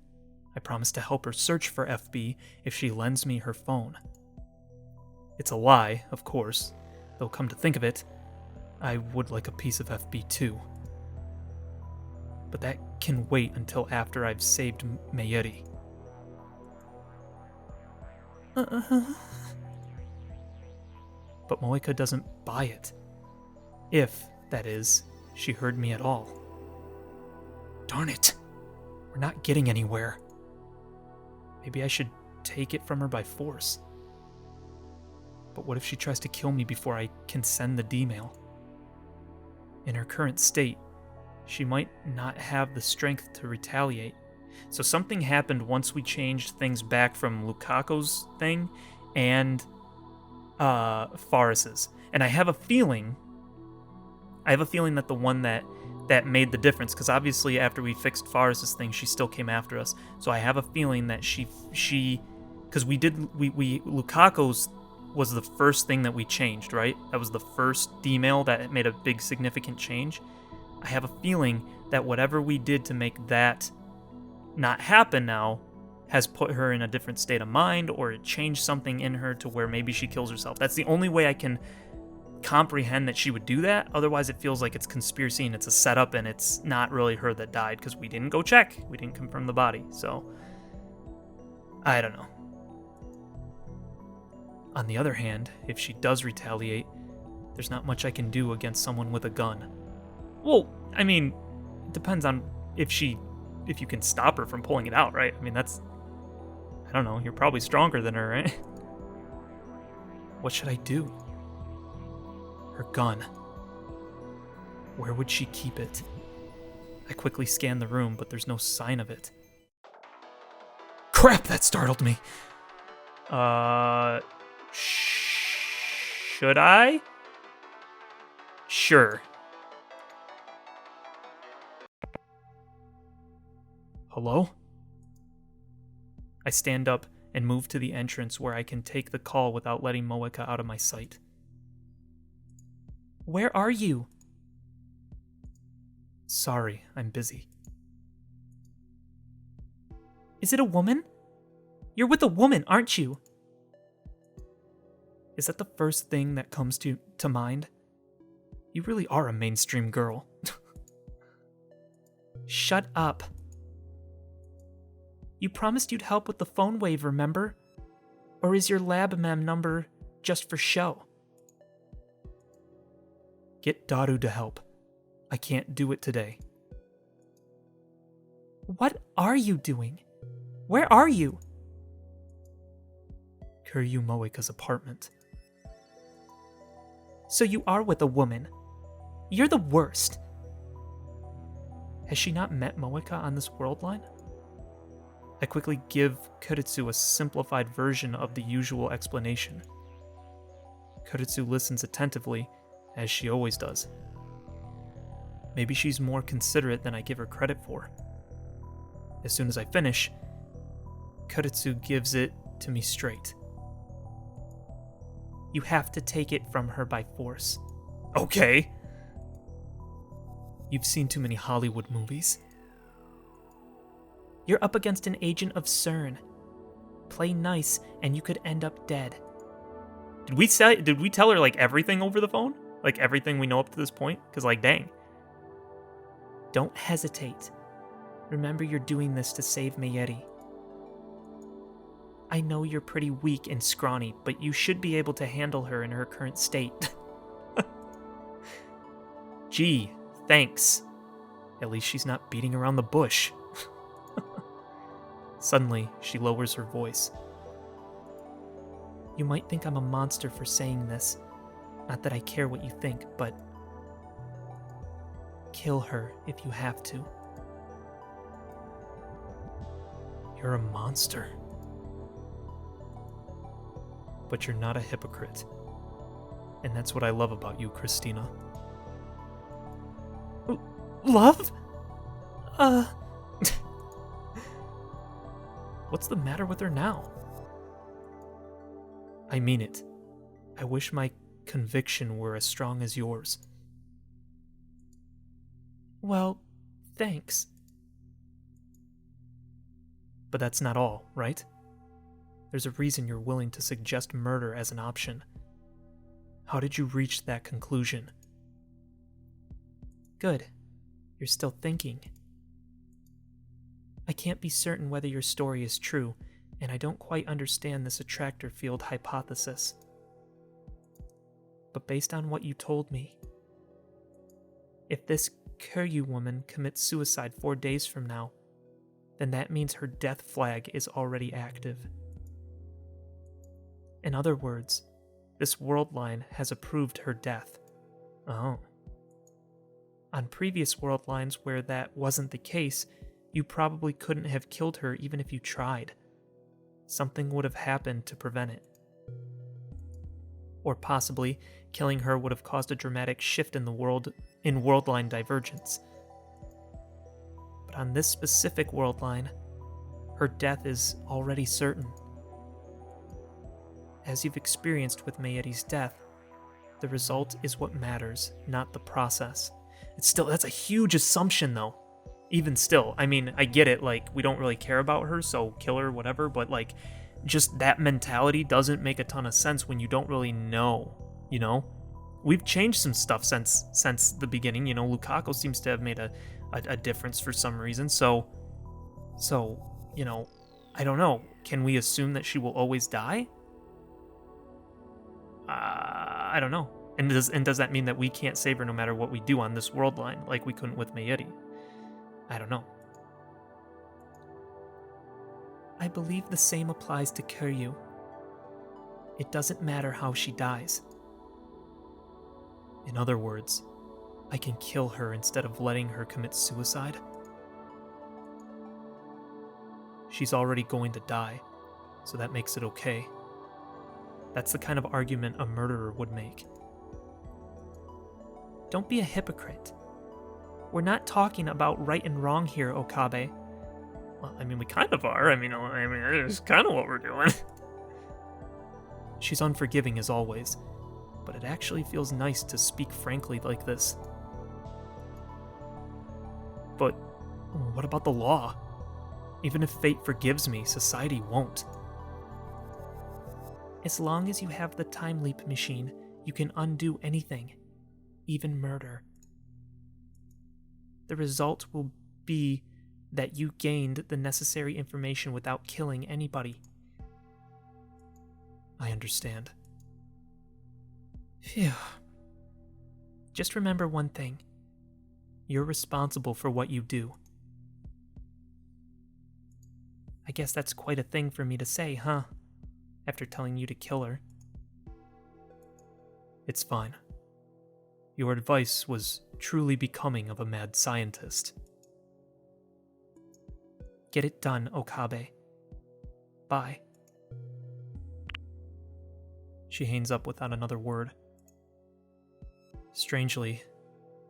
I promise to help her search for FB if she lends me her phone. It's a lie, of course, though come to think of it, I would like a piece of FB too. But that can wait until after I've saved Mayuri. But Moeka doesn't buy it. If, that is, she heard me at all. Darn it! We're not getting anywhere. Maybe I should take it from her by force. But what if she tries to kill me before I can send the D-mail? In her current state, she might not have the strength to retaliate. So something happened once we changed things back from Lukako's thing and Faris's. And I have a feeling that the one that made the difference, because obviously after we fixed Faris's thing, she still came after us. So I have a feeling that she because we Lukako's was the first thing that we changed, right? That was the first D-mail that made a big significant change. I have a feeling that whatever we did to make that not happen now has put her in a different state of mind, or it changed something in her to where maybe she kills herself. That's the only way I can comprehend that she would do that. Otherwise, it feels like it's conspiracy and it's a setup and it's not really her that died because we didn't go check. We didn't confirm the body. So, I don't know. On the other hand, if she does retaliate, there's not much I can do against someone with a gun. Well, I mean, it depends on if you can stop her from pulling it out, right? I mean, I don't know, you're probably stronger than her, right? What should I do? Her gun. Where would she keep it? I quickly scan the room, but there's no sign of it. Crap, that startled me. Should I? Sure. Hello? I stand up and move to the entrance where I can take the call without letting Moeka out of my sight. Where are you? Sorry, I'm busy. Is it a woman? You're with a woman, aren't you? Is that the first thing that comes to mind? You really are a mainstream girl. Shut up. You promised you'd help with the phone wave, remember? Or is your lab mem number just for show? Get Daru to help. I can't do it today. What are you doing? Where are you? Kiryu Moeka's apartment. So you are with a woman. You're the worst. Has she not met Moeka on this world line? I quickly give Kuretsu a simplified version of the usual explanation. Kuretsu listens attentively, as she always does. Maybe she's more considerate than I give her credit for. As soon as I finish, Kuretsu gives it to me straight. You have to take it from her by force. Okay. You've seen too many Hollywood movies. You're up against an agent of CERN. Play nice, and you could end up dead. Did we tell her, like, everything over the phone? Like, everything we know up to this point? Because, like, dang. Don't hesitate. Remember you're doing this to save Mayeri. I know you're pretty weak and scrawny, but you should be able to handle her in her current state. Gee, thanks. At least she's not beating around the bush. Suddenly, she lowers her voice. You might think I'm a monster for saying this. Not that I care what you think, but kill her if you have to. You're a monster. But you're not a hypocrite. And that's what I love about you, Christina. Love? What's the matter with her now? I mean it. I wish my conviction were as strong as yours. Well, thanks. But that's not all, right? There's a reason you're willing to suggest murder as an option. How did you reach that conclusion? Good. You're still thinking. I can't be certain whether your story is true, and I don't quite understand this attractor field hypothesis. But based on what you told me, if this Kiryu woman commits suicide 4 days from now, then that means her death flag is already active. In other words, this world line has approved her death. Oh. On previous world lines where that wasn't the case, you probably couldn't have killed her even if you tried. Something would have happened to prevent it. Or possibly, killing her would have caused a dramatic shift in world line divergence. But on this specific world line, her death is already certain. As you've experienced with Mayeri's death, the result is what matters, not the process. That's a huge assumption, though. Even still, I mean, I get it, like, we don't really care about her, so kill her, whatever, but, like, just that mentality doesn't make a ton of sense when you don't really know, you know? We've changed some stuff since the beginning, you know, Lukaku seems to have made a difference for some reason, so, you know, I don't know, can we assume that she will always die? I don't know. And does that mean that we can't save her no matter what we do on this world line, like we couldn't with Mayeri? I don't know. I believe the same applies to Kiryu. It doesn't matter how she dies. In other words, I can kill her instead of letting her commit suicide? She's already going to die, so that makes it okay. That's the kind of argument a murderer would make. Don't be a hypocrite. We're not talking about right and wrong here, Okabe. Well, I mean, we kind of are. I mean, it's kind of what we're doing. She's unforgiving as always, but it actually feels nice to speak frankly like this. But what about the law? Even if fate forgives me, society won't. As long as you have the time leap machine, you can undo anything, even murder. The result will be that you gained the necessary information without killing anybody. I understand. Phew. Just remember one thing. You're responsible for what you do. I guess that's quite a thing for me to say, huh? After telling you to kill her. It's fine. Your advice was truly becoming of a mad scientist. Get it done, Okabe. Bye. She hangs up without another word. Strangely,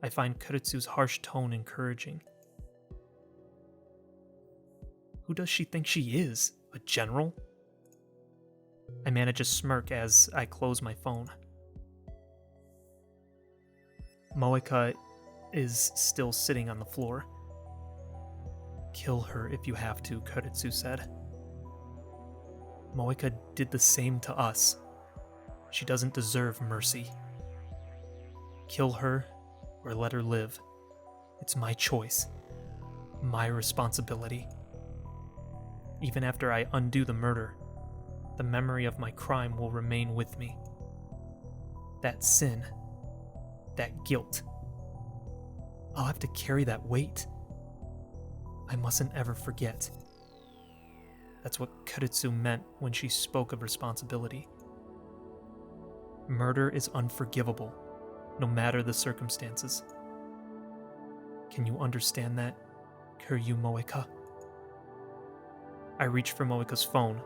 I find Kuretsu's harsh tone encouraging. Who does she think she is? A general? I manage a smirk as I close my phone. Moeka is still sitting on the floor. Kill her if you have to, Kuretsu said. Moeka did the same to us. She doesn't deserve mercy. Kill her or let her live. It's my choice. My responsibility. Even after I undo the murder, the memory of my crime will remain with me. That sin, that guilt. I'll have to carry that weight. I mustn't ever forget. That's what Kuretsu meant when she spoke of responsibility. Murder is unforgivable, no matter the circumstances. Can you understand that, Kiryu Moeka? I reach for Moeka's phone.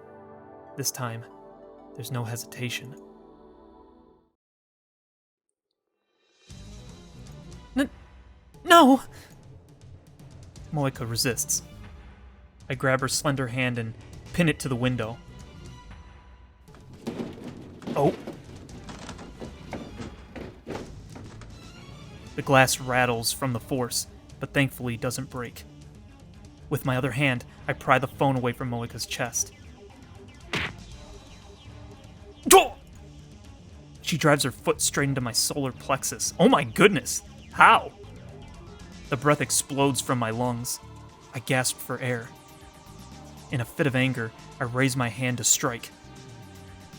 This time, there's no hesitation. No! Moeka resists. I grab her slender hand and pin it to the window. Oh. The glass rattles from the force, but thankfully doesn't break. With my other hand, I pry the phone away from Moeka's chest. She drives her foot straight into my solar plexus. Oh my goodness! How? The breath explodes from my lungs. I gasp for air. In a fit of anger, I raise my hand to strike.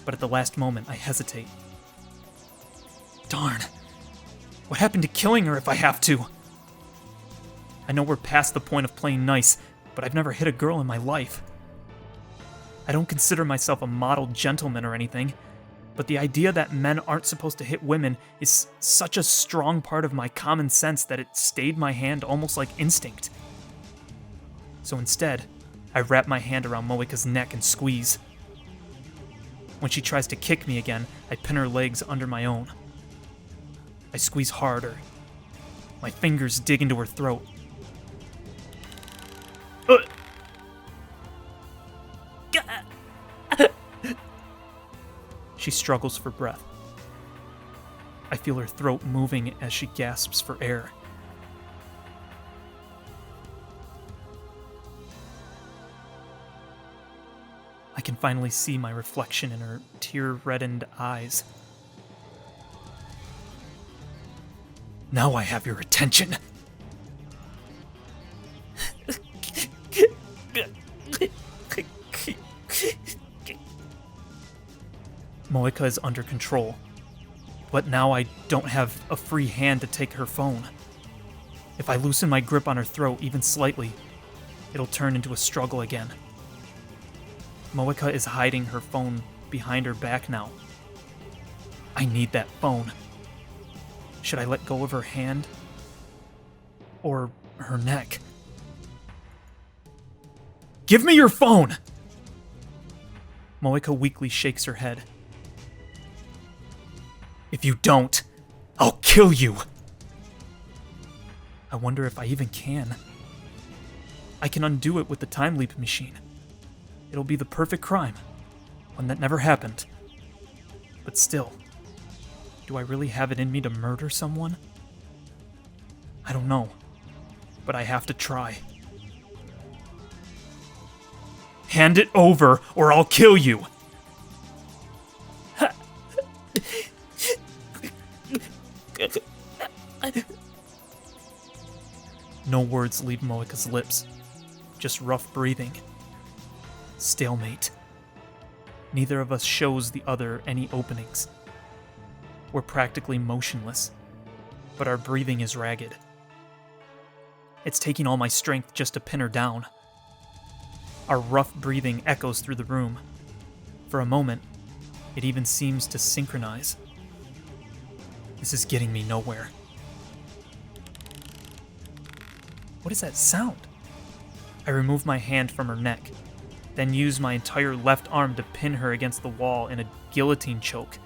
But at the last moment, I hesitate. Darn. What happened to killing her if I have to? I know we're past the point of playing nice, but I've never hit a girl in my life. I don't consider myself a model gentleman or anything, but the idea that men aren't supposed to hit women is such a strong part of my common sense that it stayed my hand almost like instinct. So instead, I wrap my hand around Moeka's neck and squeeze. When she tries to kick me again, I pin her legs under my own. I squeeze harder. My fingers dig into her throat. She struggles for breath. I feel her throat moving as she gasps for air. I can finally see my reflection in her tear-reddened eyes. Now I have your attention. Moeka is under control, but now I don't have a free hand to take her phone. If I loosen my grip on her throat even slightly, it'll turn into a struggle again. Moeka is hiding her phone behind her back now. I need that phone. Should I let go of her hand? Or her neck? Give me your phone! Moeka weakly shakes her head. If you don't, I'll kill you! I wonder if I even can. I can undo it with the time leap machine. It'll be the perfect crime. One that never happened. But still, do I really have it in me to murder someone? I don't know, but I have to try. Hand it over, or I'll kill you! No words leave Moeka's lips, just rough breathing. Stalemate. Neither of us shows the other any openings. We're practically motionless, but our breathing is ragged. It's taking all my strength just to pin her down. Our rough breathing echoes through the room. For a moment, it even seems to synchronize. This is getting me nowhere. What is that sound? I remove my hand from her neck, then use my entire left arm to pin her against the wall in a guillotine choke.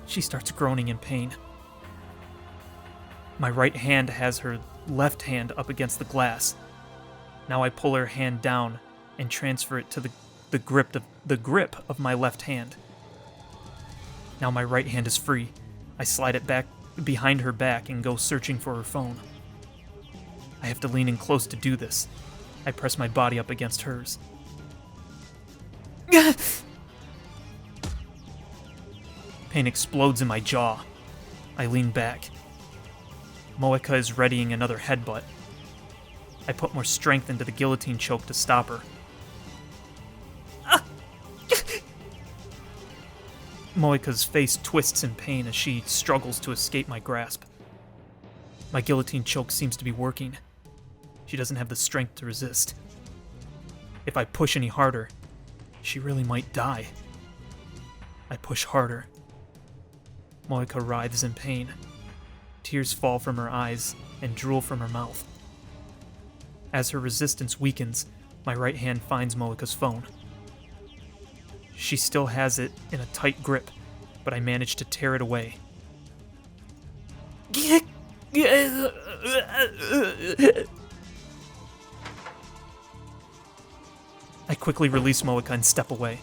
She starts groaning in pain. My right hand has her left hand up against the glass. Now I pull her hand down and transfer it to the grip of my left hand. Now my right hand is free. I slide it back behind her back and go searching for her phone. I have to lean in close to do this. I press my body up against hers. Pain explodes in my jaw. I lean back. Moeka is readying another headbutt. I put more strength into the guillotine choke to stop her. Moeka's face twists in pain as she struggles to escape my grasp. My guillotine choke seems to be working. She doesn't have the strength to resist. If I push any harder, she really might die. I push harder. Moeka writhes in pain. Tears fall from her eyes and drool from her mouth. As her resistance weakens, my right hand finds Moeka's phone. She still has it in a tight grip, but I manage to tear it away. I quickly release Moeka and step away.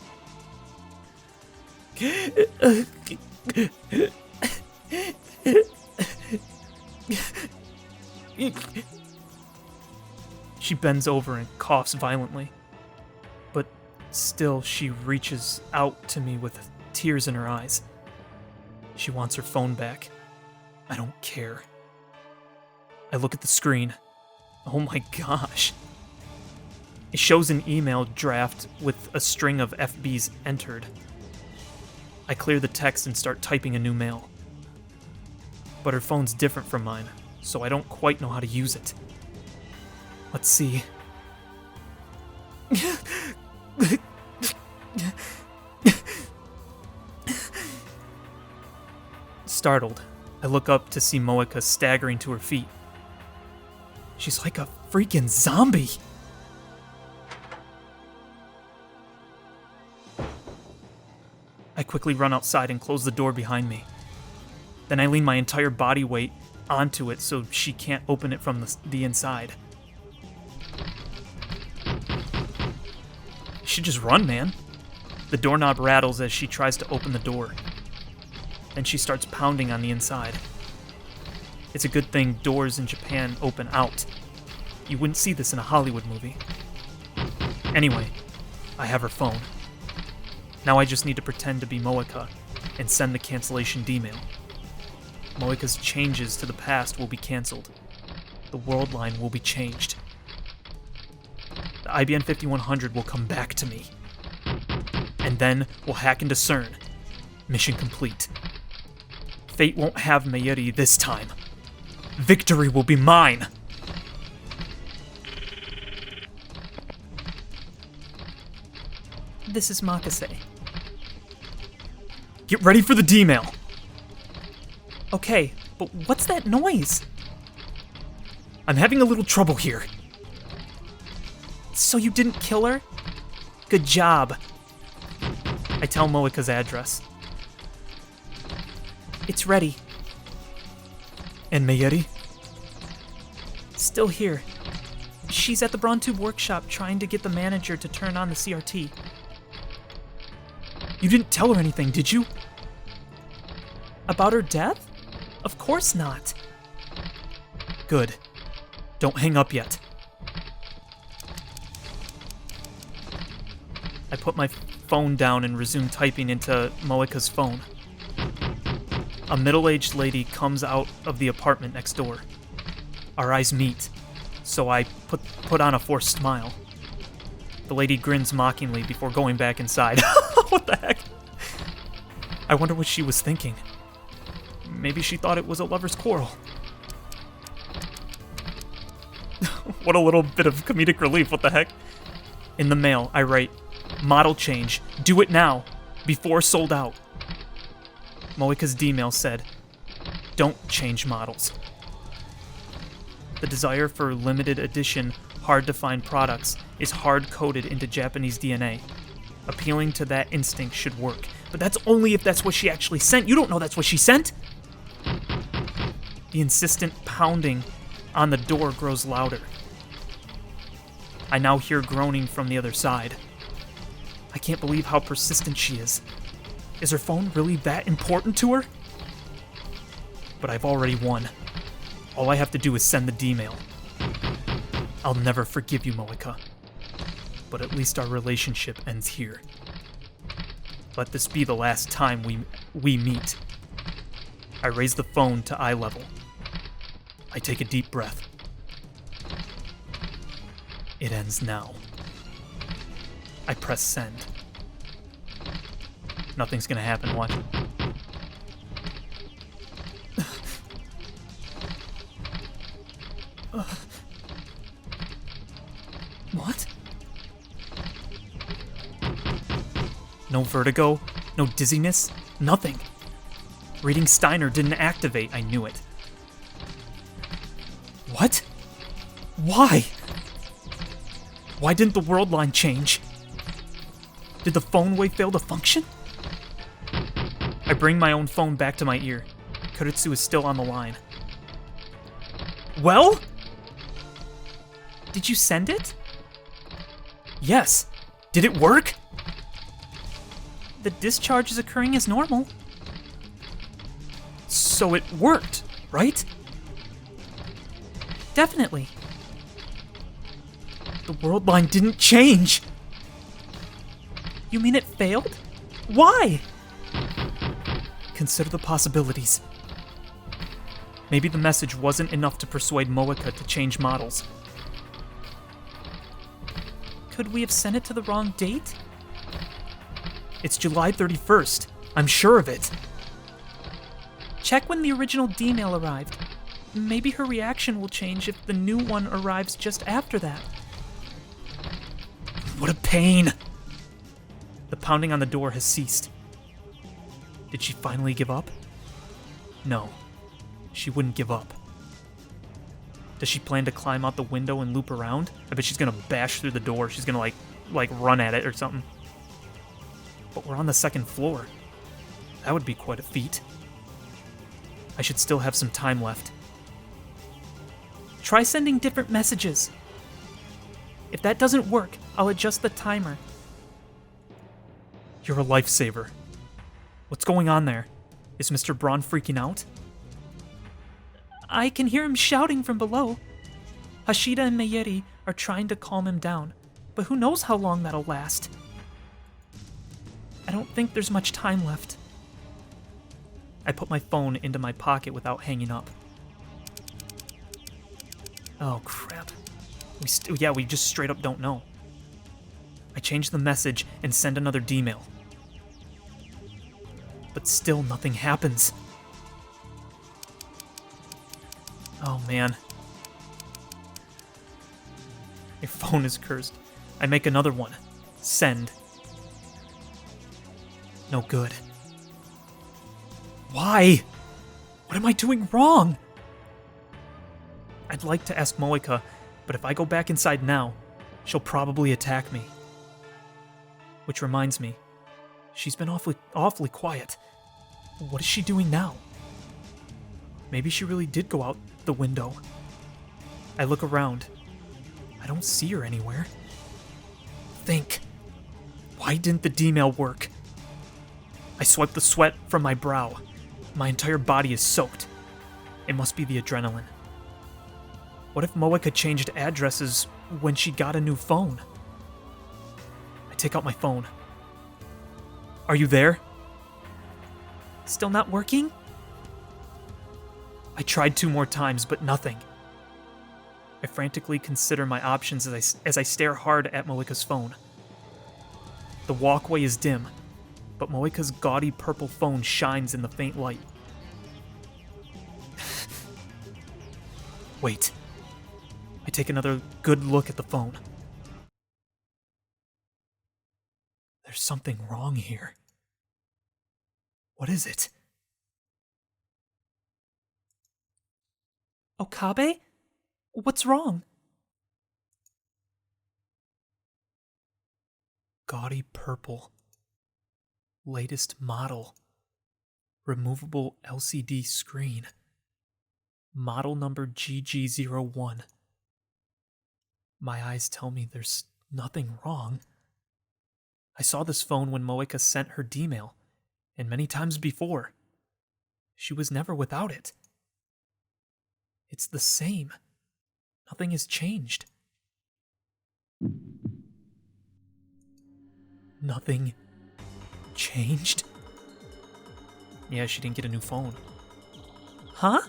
She bends over and coughs violently, but still she reaches out to me with tears in her eyes. She wants her phone back. I don't care. I look at the screen. Oh my gosh. It shows an email draft with a string of FBs entered. I clear the text and start typing a new mail. But her phone's different from mine, so I don't quite know how to use it. Let's see. Startled, I look up to see Moeka staggering to her feet. She's like a freaking zombie! I quickly run outside and close the door behind me. Then I lean my entire body weight onto it so she can't open it from the inside. You should just run, man. The doorknob rattles as she tries to open the door. Then she starts pounding on the inside. It's a good thing doors in Japan open out. You wouldn't see this in a Hollywood movie. Anyway, I have her phone. Now I just need to pretend to be Moeka and send the cancellation D-mail. Moeka's changes to the past will be cancelled. The world line will be changed. The IBN 5100 will come back to me. And then we'll hack into CERN. Mission complete. Fate won't have Mayuri this time. Victory will be mine! This is Makase. Get ready for the D-mail! Okay, but what's that noise? I'm having a little trouble here. So you didn't kill her? Good job. I tell Moeka's address. It's ready. And Mayuri? Still here. She's at the Brontube workshop trying to get the manager to turn on the CRT. You didn't tell her anything, did you? About her death? Of course not. Good. Don't hang up yet. I put my phone down and resume typing into Moeka's phone. A middle-aged lady comes out of the apartment next door. Our eyes meet, so I put on a forced smile. The lady grins mockingly before going back inside. What the heck? I wonder what she was thinking. Maybe she thought it was a lover's quarrel. What a little bit of comedic relief, what the heck? In the mail, I write, model change, do it now, before sold out. Moeka's D-mail said, don't change models. The desire for limited edition, hard-to-find products is hard-coded into Japanese DNA. Appealing to that instinct should work. But that's only if that's what she actually sent. You don't know that's what she sent! The insistent pounding on the door grows louder. I now hear groaning from the other side. I can't believe how persistent she is. Is her phone really that important to her? But I've already won. All I have to do is send the D-mail. I'll never forgive you, Moeka. But at least our relationship ends here. Let this be the last time we meet. I raise the phone to eye level. I take a deep breath. It ends now. I press send. Nothing's gonna happen, watch. What? No vertigo, no dizziness, nothing. Reading Steiner didn't activate, I knew it. What? Why? Why didn't the world line change? Did the phone wave fail to function? I bring my own phone back to my ear. Kuritsu is still on the line. Well? Did you send it? Yes. Did it work? The discharge is occurring as normal. So it worked, right? Definitely. The world line didn't change. You mean it failed? Why? Consider the possibilities. Maybe the message wasn't enough to persuade Moeka to change models. Could we have sent it to the wrong date? It's July 31st. I'm sure of it. Check when the original D-mail arrived. Maybe her reaction will change if the new one arrives just after that. What a pain! The pounding on the door has ceased. Did she finally give up? No, she wouldn't give up. Does she plan to climb out the window and loop around? I bet she's gonna bash through the door. She's gonna like run at it or something. But we're on the second floor. That would be quite a feat. I should still have some time left. Try sending different messages. If that doesn't work, I'll adjust the timer. You're a lifesaver. What's going on there? Is Mr. Braun freaking out? I can hear him shouting from below. Hashida and Meyeri are trying to calm him down, but who knows how long that'll last. I don't think there's much time left. I put my phone into my pocket without hanging up. Oh, crap. We just straight up don't know. I change the message and send another D-mail. But still nothing happens. Oh, man. Your phone is cursed. I make another one. Send. No good. Why? What am I doing wrong? I'd like to ask Moeka, but if I go back inside now, she'll probably attack me. Which reminds me, she's been awfully quiet. What is she doing now? Maybe she really did go out the window. I look around. I don't see her anywhere. Think. Why didn't the D-mail work? I swipe the sweat from my brow. My entire body is soaked. It must be the adrenaline. What if Moeka changed addresses when she got a new phone? I take out my phone. Are you there? Still not working? I tried 2 more times, but nothing. I frantically consider my options as I stare hard at Moeka's phone. The walkway is dim, but Moeka's gaudy purple phone shines in the faint light. Wait. I I take another good look at the phone. There's something wrong here. What is it? Okabe? What's wrong? Gaudy purple. Latest model. Removable LCD screen. Model number GG01. My eyes tell me there's nothing wrong. I saw this phone when Moeka sent her D-mail, and many times before. She was never without it. It's the same. Nothing has changed. Nothing changed? Yeah, she didn't get a new phone. Huh?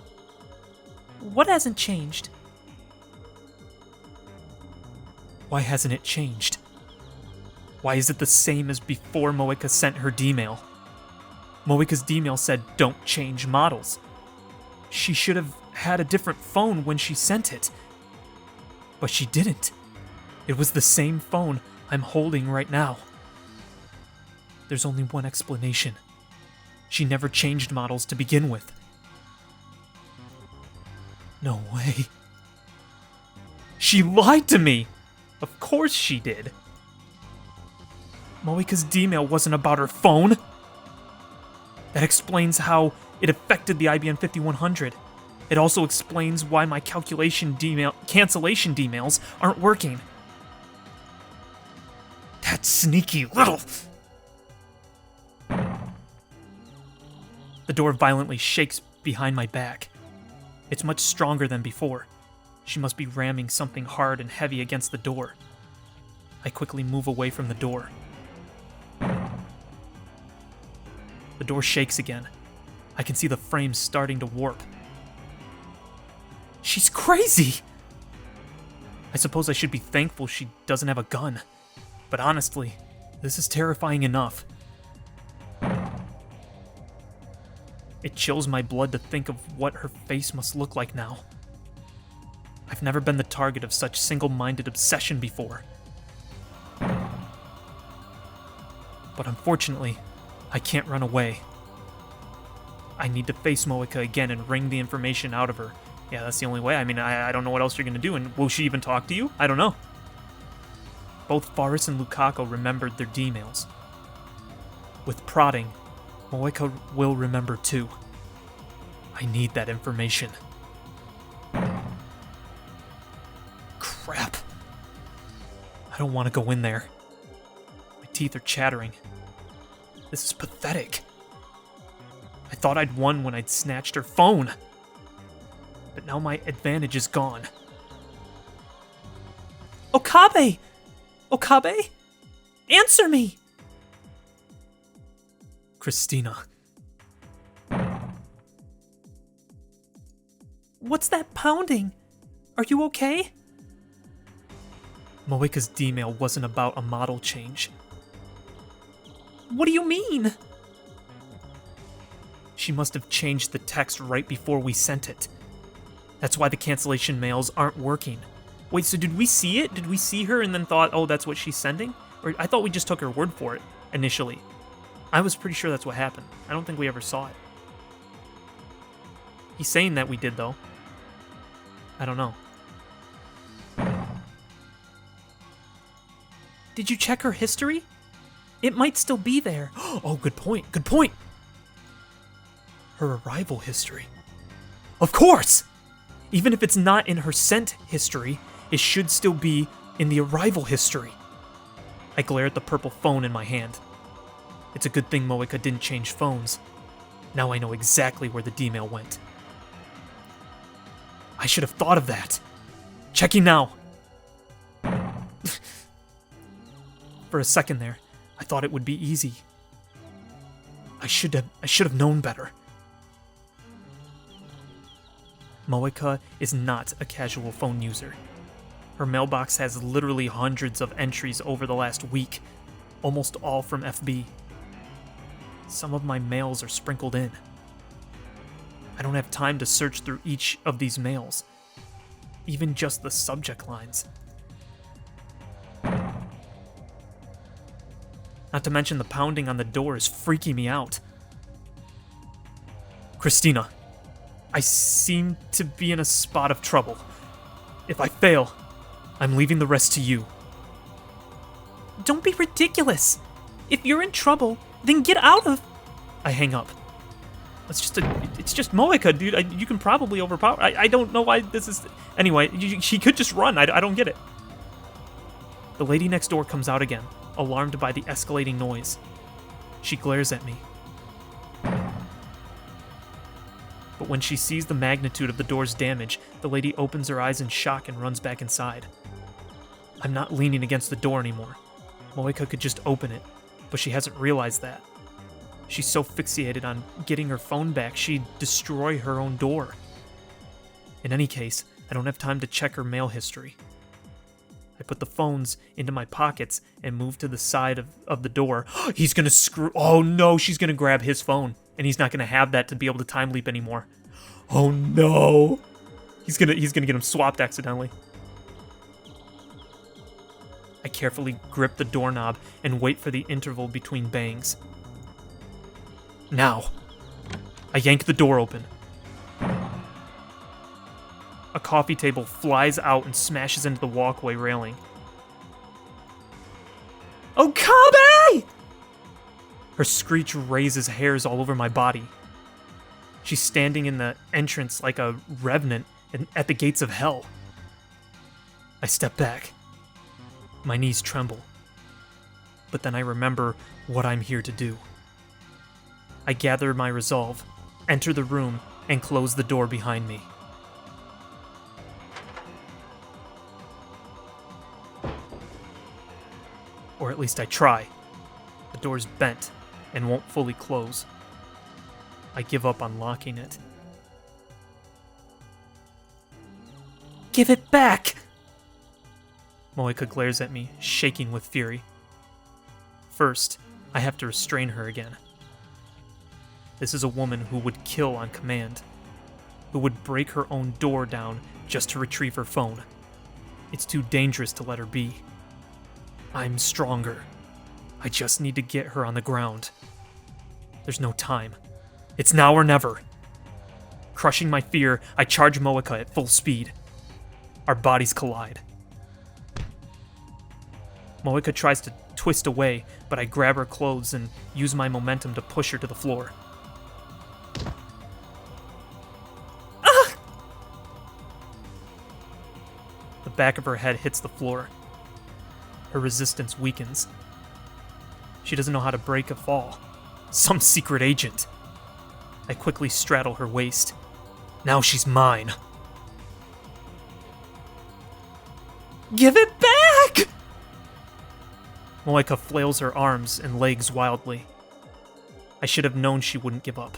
What hasn't changed? Why hasn't it changed? Why is it the same as before Moeka sent her D-mail? Moeka's D-mail said, "Don't change models." She should have had a different phone when she sent it. But she didn't. It was the same phone I'm holding right now. There's only one explanation. She never changed models to begin with. No way. She lied to me! Of course she did. Moeka's D-mail wasn't about her phone. That explains how it affected the IBM 5100. It also explains why my cancellation D-mails aren't working. That sneaky little... The door violently shakes behind my back. It's much stronger than before. She must be ramming something hard and heavy against the door. I quickly move away from the door. The door shakes again. I can see the frame starting to warp. She's crazy! I suppose I should be thankful she doesn't have a gun. But honestly, this is terrifying enough. It chills my blood to think of what her face must look like now. I've never been the target of such single-minded obsession before. But unfortunately, I can't run away. I need to face Moeka again and wring the information out of her. Yeah, that's the only way. I mean, I don't know what else you're gonna do, and will she even talk to you? I don't know. Both Faris and Lukaku remembered their D-mails. With prodding, Moeka will remember too. I need that information. Crap. I don't want to go in there. My teeth are chattering. This is pathetic. I thought I'd won when I'd snatched her phone. But now my advantage is gone. Okabe! Okabe? Answer me! Christina. What's that pounding? Are you okay? Moeka's D-mail wasn't about a model change. What do you mean? She must have changed the text right before we sent it. That's why the cancellation mails aren't working. Wait, so did we see it? Did we see her and then thought, oh, that's what she's sending? Or I thought we just took her word for it, initially. I was pretty sure that's what happened. I don't think we ever saw it. He's saying that we did, though. I don't know. Did you check her history? It might still be there. Oh, good point, good point. Her arrival history. Of course! Even if it's not in her sent history, it should still be in the arrival history. I glare at the purple phone in my hand. It's a good thing Moeka didn't change phones. Now I know exactly where the D-mail went. I should have thought of that. Checking now. For a second there, I thought it would be easy. I should have known better. Moeka is not a casual phone user. Her mailbox has literally hundreds of entries over the last week, almost all from FB. Some of my mails are sprinkled in. I don't have time to search through each of these mails. even just the subject lines. Not to mention the pounding on the door is freaking me out. Christina, I seem to be in a spot of trouble. If I fail, I'm leaving the rest to you. Don't be ridiculous. If you're in trouble, then get out of... I hang up. It's just Moeka, dude. You can probably overpower... I don't know why this is... Anyway, she could just run. I don't get it. The lady next door comes out again, alarmed by the escalating noise. She glares at me. But when she sees the magnitude of the door's damage, the lady opens her eyes in shock and runs back inside. I'm not leaning against the door anymore. Moeka could just open it, but she hasn't realized that. She's so fixated on getting her phone back, she'd destroy her own door. In any case, I don't have time to check her mail history. I put the phones into my pockets and move to the side of the door. He's gonna screw... Oh no, she's gonna grab his phone, and he's not gonna have that to be able to time leap anymore. Oh no! He's gonna get him swapped accidentally. I carefully grip the doorknob and wait for the interval between bangs. Now, I yank the door open. A coffee table flies out and smashes into the walkway railing. Okabe! Her screech raises hairs all over my body. She's standing in the entrance like a revenant at the gates of hell. I step back. My knees tremble. But then I remember what I'm here to do. I gather my resolve, enter the room, and close the door behind me. Or at least I try. The door's bent and won't fully close. I give up on locking it. Give it back! Moeka glares at me, shaking with fury. First, I have to restrain her again. This is a woman who would kill on command, who would break her own door down just to retrieve her phone. It's too dangerous to let her be. I'm stronger. I just need to get her on the ground. There's no time. It's now or never. Crushing my fear, I charge Moeka at full speed. Our bodies collide. Moeka tries to twist away, but I grab her clothes and use my momentum to push her to the floor. Ah! The back of her head hits the floor. Her resistance weakens. She doesn't know how to break a fall. Some secret agent. I quickly straddle her waist. Now she's mine. Give it back! Moeka flails her arms and legs wildly. I should have known she wouldn't give up.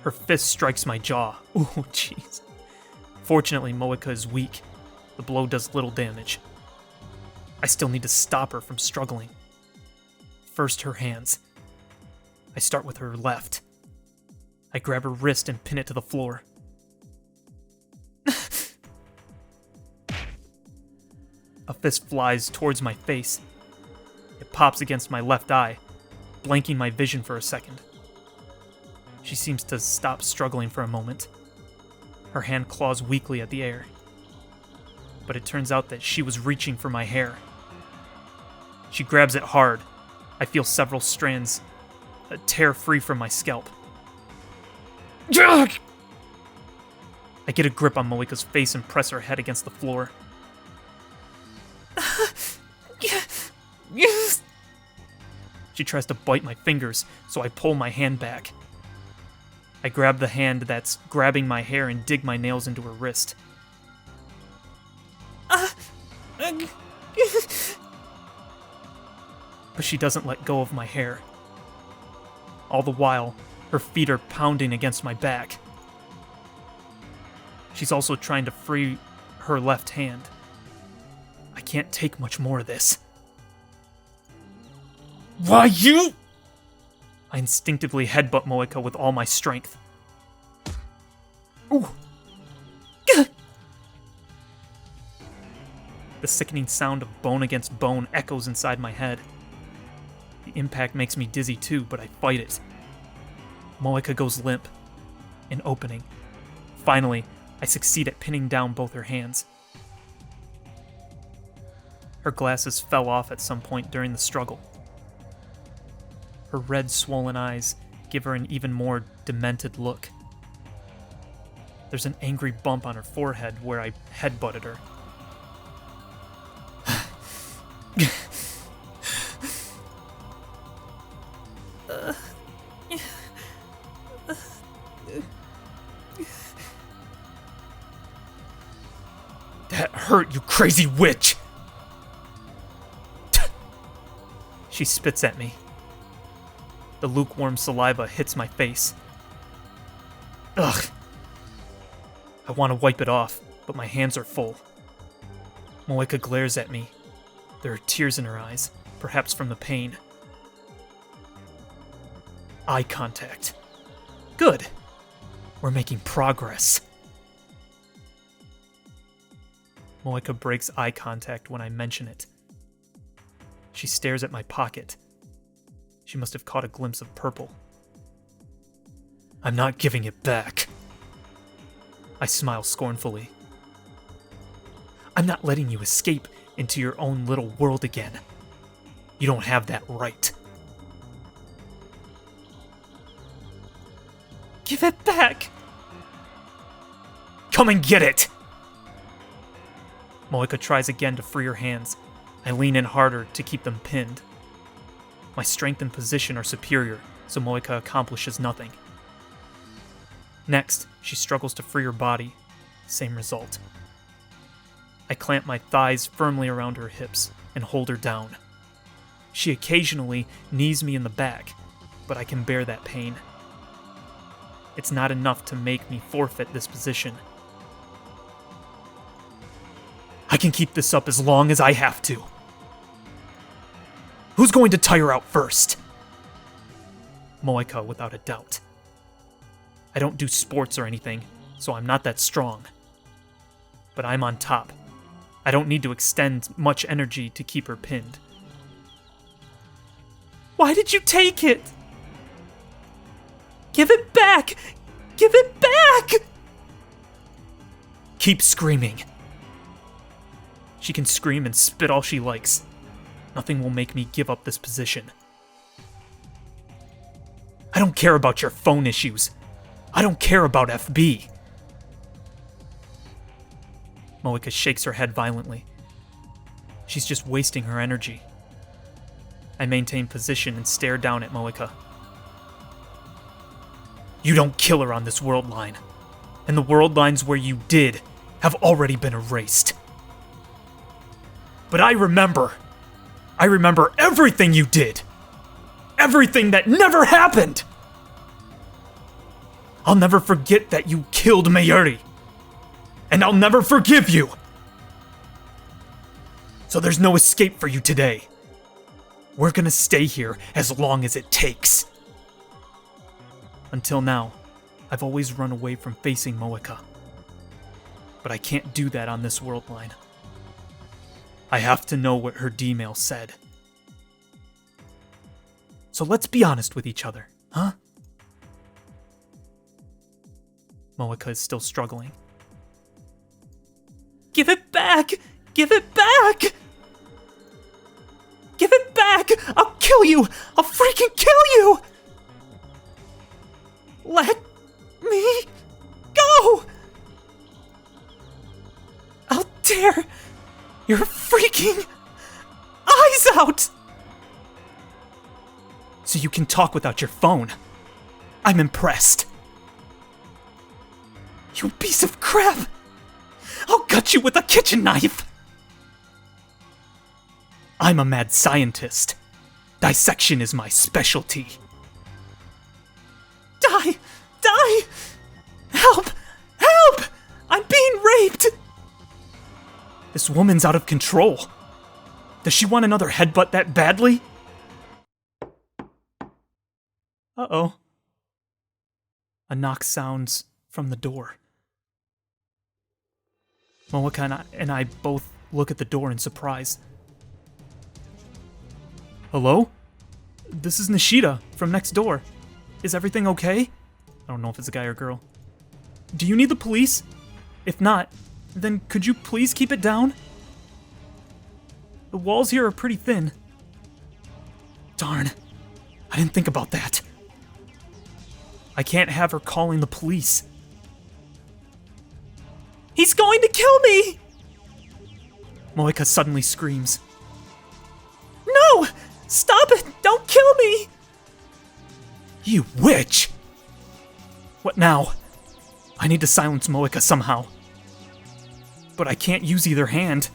Her fist strikes my jaw. Ooh, jeez. Fortunately, Moeka is weak. The blow does little damage. I still need to stop her from struggling. First, her hands. I start with her left. I grab her wrist and pin it to the floor. A fist flies towards my face. It pops against my left eye, blanking my vision for a second. She seems to stop struggling for a moment. Her hand claws weakly at the air. But it turns out that she was reaching for my hair. She grabs it hard. I feel several strands tear free from my scalp. I get a grip on Moeka's face and press her head against the floor. She tries to bite my fingers, so I pull my hand back. I grab the hand that's grabbing my hair and dig my nails into her wrist. But she doesn't let go of my hair. All the while, her feet are pounding against my back. She's also trying to free her left hand. I can't take much more of this. Why you? I instinctively headbutt Moeka with all my strength. Ooh, The sickening sound of bone against bone echoes inside my head. The impact makes me dizzy too, but I fight it. Moeka goes limp. An opening. Finally, I succeed at pinning down both her hands. Her glasses fell off at some point during the struggle. Her red, swollen eyes give her an even more demented look. There's an angry bump on her forehead where I headbutted her. That hurt, you crazy witch! She spits at me. The lukewarm saliva hits my face. Ugh. I want to wipe it off, but my hands are full. Moeka glares at me. There are tears in her eyes, perhaps from the pain. Eye contact. Good. We're making progress. Moeka breaks eye contact when I mention it. She stares at my pocket. She must have caught a glimpse of purple. I'm not giving it back. I smile scornfully. I'm not letting you escape into your own little world again. You don't have that right. Give it back! Come and get it! Moeka tries again to free her hands. I lean in harder to keep them pinned. My strength and position are superior, so Moeka accomplishes nothing. Next, she struggles to free her body. Same result. I clamp my thighs firmly around her hips and hold her down. She occasionally knees me in the back, but I can bear that pain. It's not enough to make me forfeit this position. I can keep this up as long as I have to. Who's going to tire out first? Moeka, without a doubt. I don't do sports or anything, so I'm not that strong. But I'm on top. I don't need to extend much energy to keep her pinned. Why did you take it? Give it back! Give it back! Keep screaming. She can scream and spit all she likes. Nothing will make me give up this position. I don't care about your phone issues. I don't care about FB. Moeka shakes her head violently. She's just wasting her energy. I maintain position and stare down at Moeka. You don't kill her on this world line, and the world lines where you did have already been erased. But I remember everything you did. Everything that never happened. I'll never forget that you killed Mayuri. And I'll never forgive you. So there's no escape for you today. We're gonna stay here as long as it takes. Until now, I've always run away from facing Moeka. But I can't do that on this world line. I have to know what her D-mail said. So let's be honest with each other, huh? Moeka is still struggling. Give it back! Give it back! Give it back! I'll kill you! I'll freaking kill you! Let me go! I'll tear your freaking eyes out! So you can talk without your phone. I'm impressed. You piece of crap! I'll cut you with a kitchen knife! I'm a mad scientist. Dissection is my specialty. Die! Die! Help! Help! I'm being raped! This woman's out of control. Does she want another headbutt that badly? Uh-oh. A knock sounds from the door. Moeka and I both look at the door in surprise. Hello? This is Nishida from next door. Is everything okay? I don't know if it's a guy or girl. Do you need the police? If not, then could you please keep it down? The walls here are pretty thin. Darn, I didn't think about that. I can't have her calling the police. He's going to kill me! Moeka suddenly screams. No! Stop it! Don't kill me! You witch! What now? I need to silence Moeka somehow. But I can't use either hand.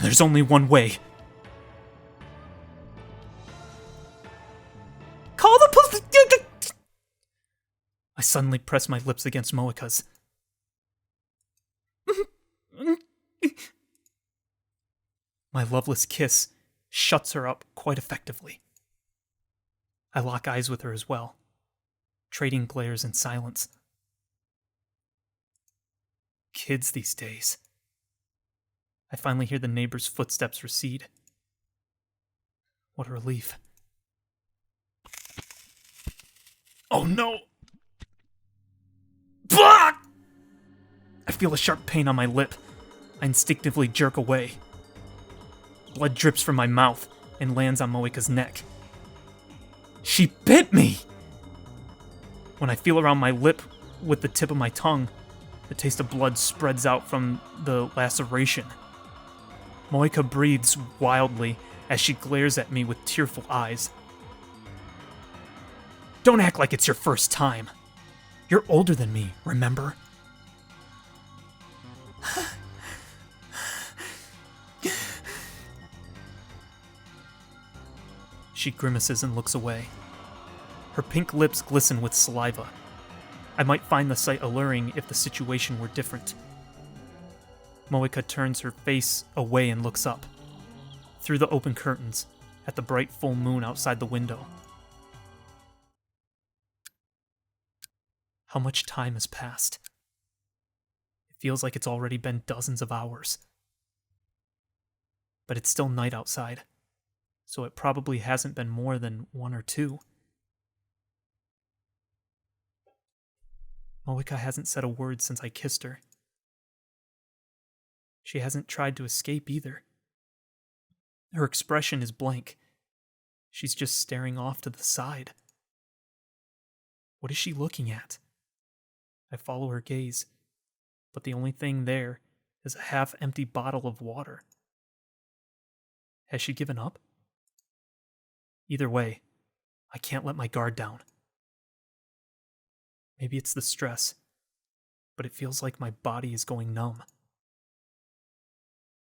There's only one way. Call the police! I suddenly press my lips against Moeka's. My loveless kiss shuts her up quite effectively. I lock eyes with her as well, trading glares in silence. Kids these days. I finally hear the neighbor's footsteps recede. What a relief. Oh no! Blah! I feel a sharp pain on my lip. I instinctively jerk away. Blood drips from my mouth and lands on Moeka's neck. She bit me! When I feel around my lip with the tip of my tongue, the taste of blood spreads out from the laceration. Moeka breathes wildly as she glares at me with tearful eyes. Don't act like it's your first time. You're older than me, remember? She grimaces and looks away. Her pink lips glisten with saliva. I might find the sight alluring if the situation were different. Moeka turns her face away and looks up, through the open curtains, at the bright full moon outside the window. How much time has passed? It feels like it's already been dozens of hours. But it's still night outside, so it probably hasn't been more than 1 or 2. Moeka hasn't said a word since I kissed her. She hasn't tried to escape either. Her expression is blank. She's just staring off to the side. What is she looking at? I follow her gaze, but the only thing there is a half-empty bottle of water. Has she given up? Either way, I can't let my guard down. Maybe it's the stress, but it feels like my body is going numb.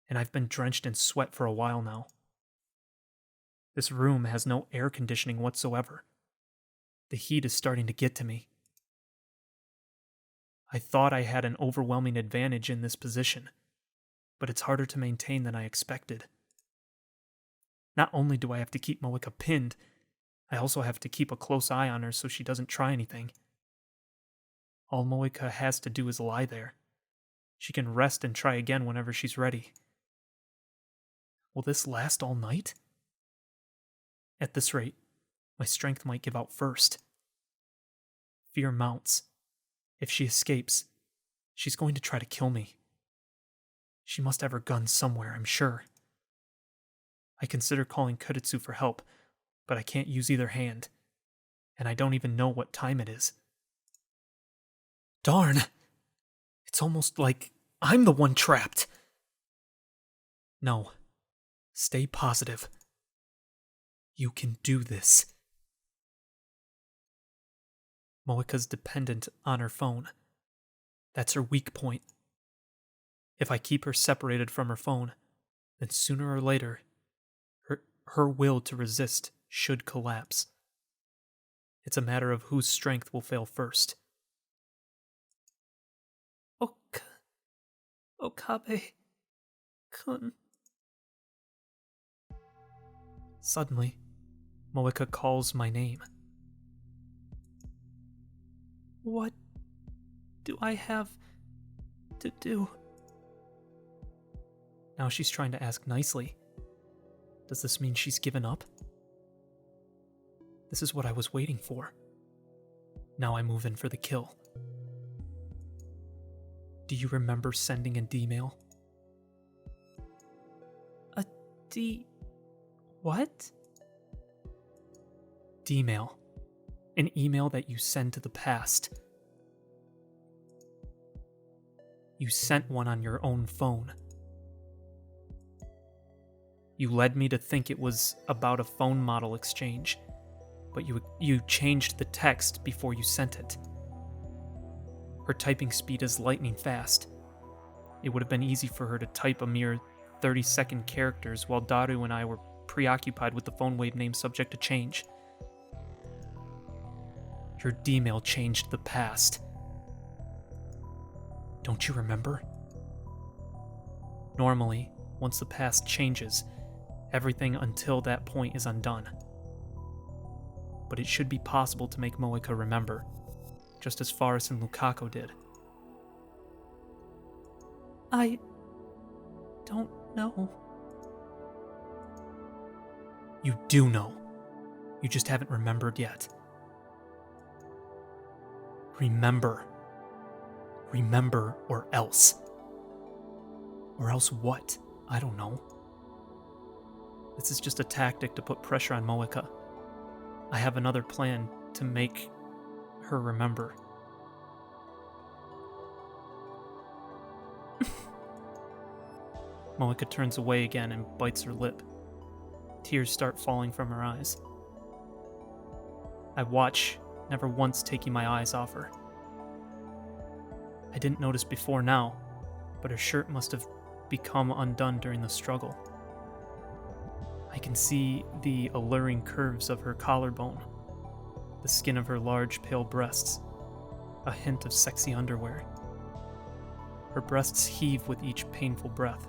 And I've been drenched in sweat for a while now. This room has no air conditioning whatsoever. The heat is starting to get to me. I thought I had an overwhelming advantage in this position, but it's harder to maintain than I expected. Not only do I have to keep Moeka pinned, I also have to keep a close eye on her so she doesn't try anything. All Moeka has to do is lie there. She can rest and try again whenever she's ready. Will this last all night? At this rate, my strength might give out first. Fear mounts. If she escapes, she's going to try to kill me. She must have her gun somewhere, I'm sure. I consider calling Kudetsu for help, but I can't use either hand, and I don't even know what time it is. Darn! It's almost like I'm the one trapped. No. Stay positive. You can do this. Moeka's dependent on her phone. That's her weak point. If I keep her separated from her phone, then sooner or later, her will to resist should collapse. It's a matter of whose strength will fail first. Okabe-kun. Suddenly, Moeka calls my name. What do I have to do? Now she's trying to ask nicely. Does this mean she's given up? This is what I was waiting for. Now I move in for the kill. Do you remember sending an D-mail? A D... what? D-mail. An email that you send to the past. You sent one on your own phone. You led me to think it was about a phone model exchange, but you changed the text before you sent it. Her typing speed is lightning fast. It would have been easy for her to type a mere 30-second characters while Daru and I were preoccupied with the phone wave name subject to change. Your D-mail changed the past. Don't you remember? Normally, once the past changes, everything until that point is undone. But it should be possible to make Moeka remember, just as Faris and Lukaku did. I don't know. You do know. You just haven't remembered yet. Remember. Remember or else. Or else what? I don't know. This is just a tactic to put pressure on Moeka. I have another plan to make her remember. Moeka turns away again and bites her lip. Tears start falling from her eyes. I watch, never once taking my eyes off her. I didn't notice before now, but her shirt must have become undone during the struggle. I can see the alluring curves of her collarbone, the skin of her large, pale breasts, a hint of sexy underwear. Her breasts heave with each painful breath.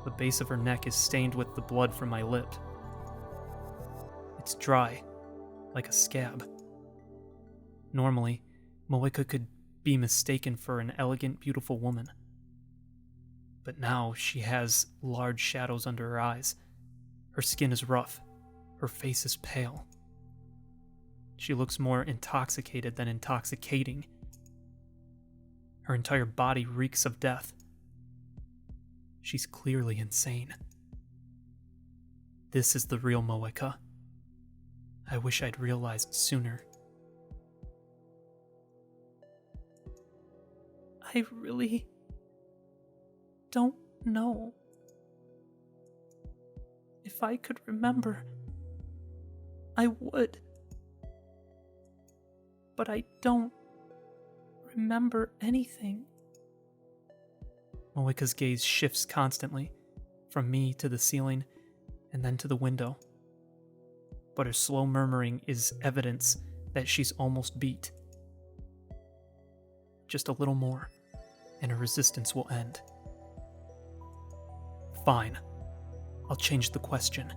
The base of her neck is stained with the blood from my lip. It's dry, like a scab. Normally, Moeka could be mistaken for an elegant, beautiful woman. But now she has large shadows under her eyes. Her skin is rough. Her face is pale. She looks more intoxicated than intoxicating. Her entire body reeks of death. She's clearly insane. This is the real Moeka. I wish I'd realized sooner. I really don't know. If I could remember, I would. But I don't remember anything. Moeka's gaze shifts constantly, from me to the ceiling, and then to the window. But her slow murmuring is evidence that she's almost beat. Just a little more, and her resistance will end. Fine. I'll change the question.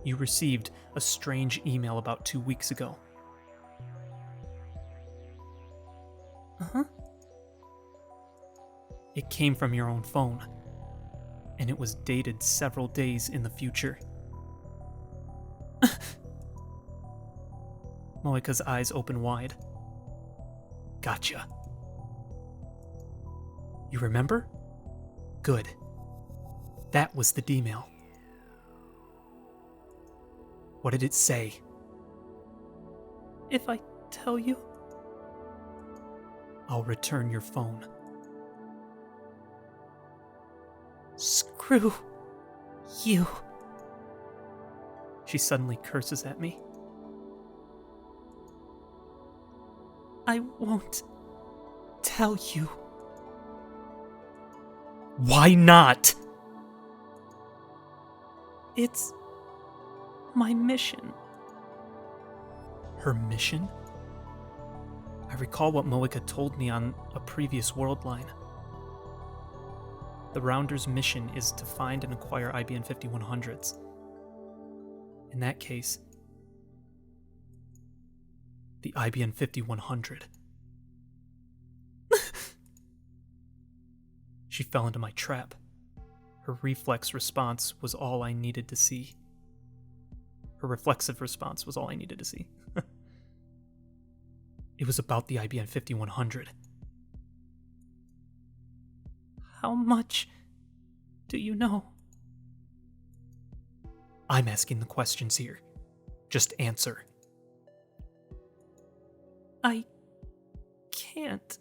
You received a strange email about 2 weeks ago. Uh-huh. It came from your own phone, and it was dated several days in the future. Moeka's eyes open wide. Gotcha. You remember? Good. That was the D-mail. What did it say? If I tell you, I'll return your phone. Screw you. She suddenly curses at me. I won't tell you. Why not? It's my mission. Her mission? I recall what Moeka told me on a previous world line. The Rounder's mission is to find and acquire IBN 5100s. In that case, the IBN 5100. She fell into my trap. Her reflex response was all I needed to see. Her reflexive response was all I needed to see. It was about the IBM 5100. How much do you know? I'm asking the questions here. Just answer. I can't.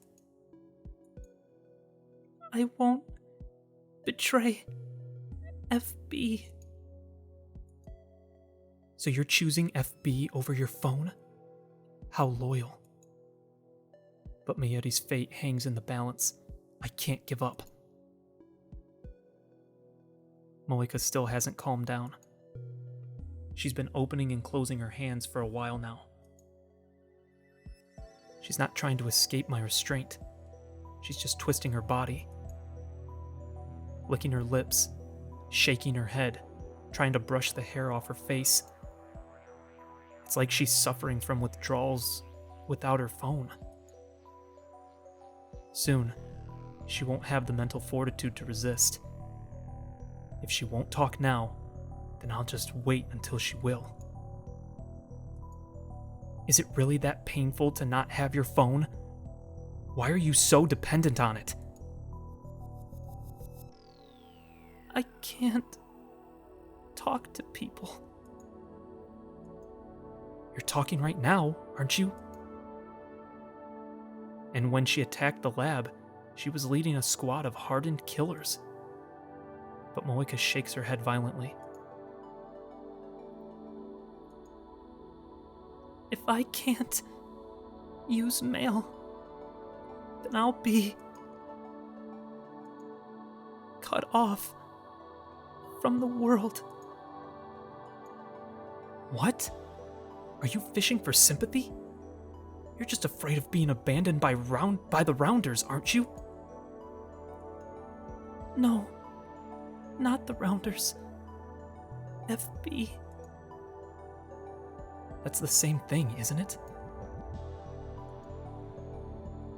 I won't betray FB. So you're choosing FB over your phone? How loyal. But Mayuri's fate hangs in the balance. I can't give up. Moeka still hasn't calmed down. She's been opening and closing her hands for a while now. She's not trying to escape my restraint. She's just twisting her body, licking her lips, shaking her head, trying to brush the hair off her face. It's like she's suffering from withdrawals without her phone. Soon, she won't have the mental fortitude to resist. If she won't talk now, then I'll just wait until she will. Is it really that painful to not have your phone? Why are you so dependent on it? I can't talk to people. You're talking right now, aren't you? And when she attacked the lab, she was leading a squad of hardened killers. But Moeka shakes her head violently. If I can't use mail, then I'll be cut off from the world. What? Are you fishing for sympathy? You're just afraid of being abandoned by the Rounders, aren't you? No, not the Rounders. FB. That's the same thing, isn't it?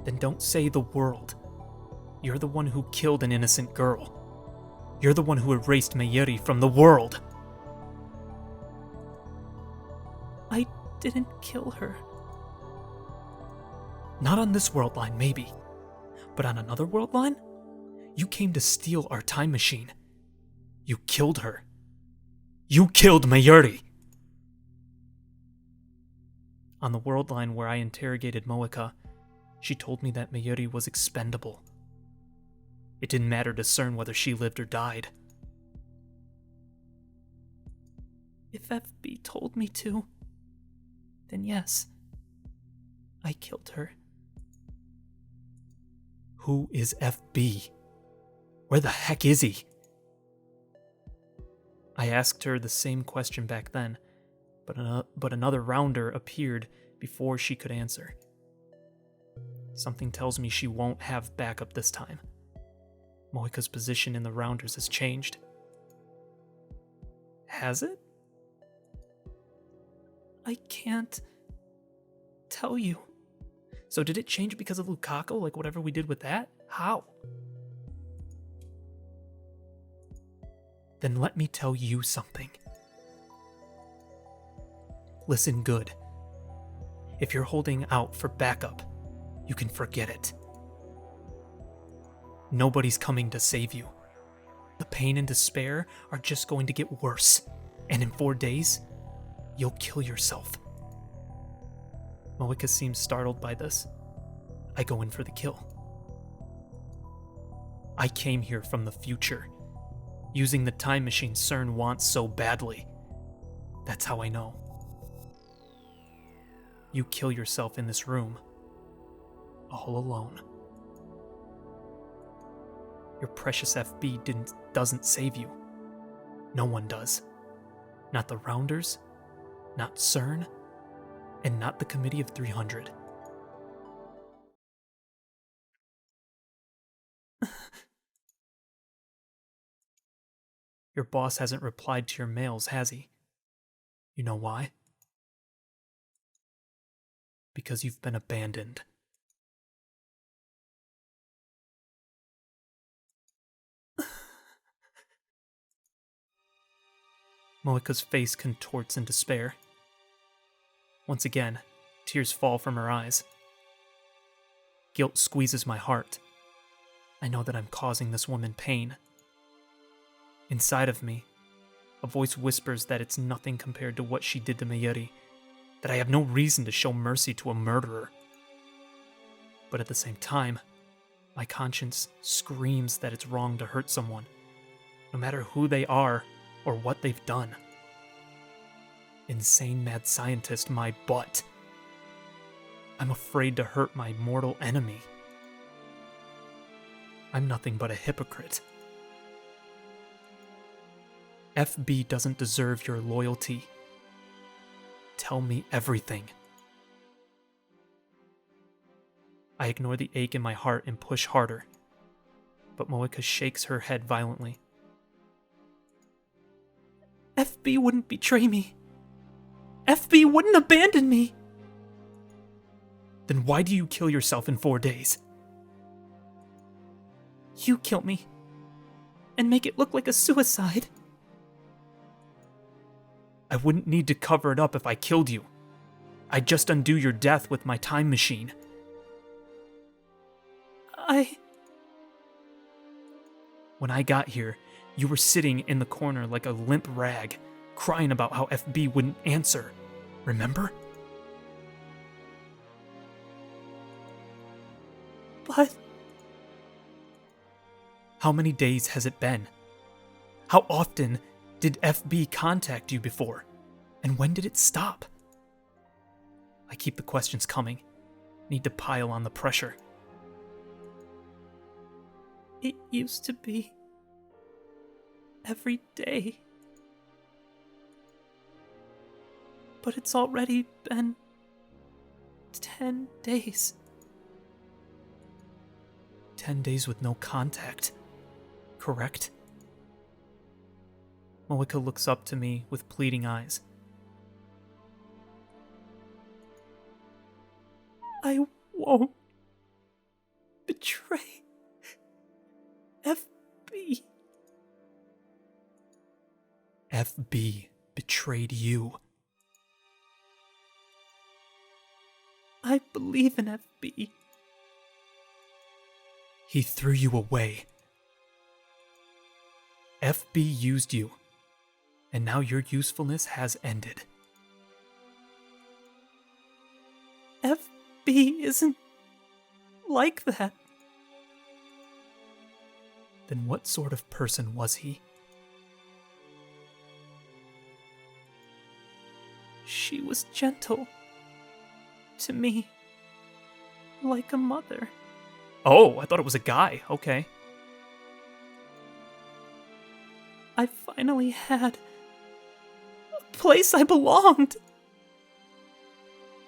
Then don't say the world. You're the one who killed an innocent girl. You're the one who erased Mayuri from the world. I didn't kill her. Not on this world line, maybe. But on another world line? You came to steal our time machine. You killed her. You killed Mayuri! On the world line where I interrogated Moeka, she told me that Mayuri was expendable. It didn't matter to CERN whether she lived or died. If FB told me to, then yes, I killed her. Who is FB? Where the heck is he? I asked her the same question back then, but another Rounder appeared before she could answer. Something tells me she won't have backup this time. Moeka's position in the Rounders has changed. Has it? I can't tell you. So did it change because of Lukaku, like whatever we did with that? How? Then let me tell you something. Listen good. If you're holding out for backup, you can forget it. Nobody's coming to save you. The pain and despair are just going to get worse, and in 4 days, you'll kill yourself. Moeka seems startled by this. I go in for the kill. I came here from the future, using the time machine CERN wants so badly. That's how I know. You kill yourself in this room, all alone. Your precious FB doesn't save you. No one does. Not the Rounders, not CERN, and not the Committee of 300. Your boss hasn't replied to your mails, has he? You know why? Because you've been abandoned. Moeka's face contorts in despair. Once again, tears fall from her eyes. Guilt squeezes my heart. I know that I'm causing this woman pain. Inside of me, a voice whispers that it's nothing compared to what she did to Mayuri, that I have no reason to show mercy to a murderer. But at the same time, my conscience screams that it's wrong to hurt someone, no matter who they are or what they've done. Insane mad scientist, my butt. I'm afraid to hurt my mortal enemy. I'm nothing but a hypocrite. FB doesn't deserve your loyalty. Tell me everything. I ignore the ache in my heart and push harder, but Moeka shakes her head violently. FB wouldn't betray me. FB wouldn't abandon me. Then why do you kill yourself in 4 days? You kill me and make it look like a suicide. I wouldn't need to cover it up if I killed you. I'd just undo your death with my time machine. When I got here, you were sitting in the corner like a limp rag, crying about how FB wouldn't answer. Remember? But... How many days has it been? How often did FB contact you before? And when did it stop? I keep the questions coming. Need to pile on the pressure. It used to be every day. But it's already been 10 days. 10 days with no contact, correct? Moeka looks up to me with pleading eyes. I won't betray FB. FB betrayed you. I believe in FB. He threw you away. FB used you, and now your usefulness has ended. FB isn't like that. Then what sort of person was he? She was gentle to me, like a mother. Oh, I thought it was a guy. Okay. I finally had a place I belonged.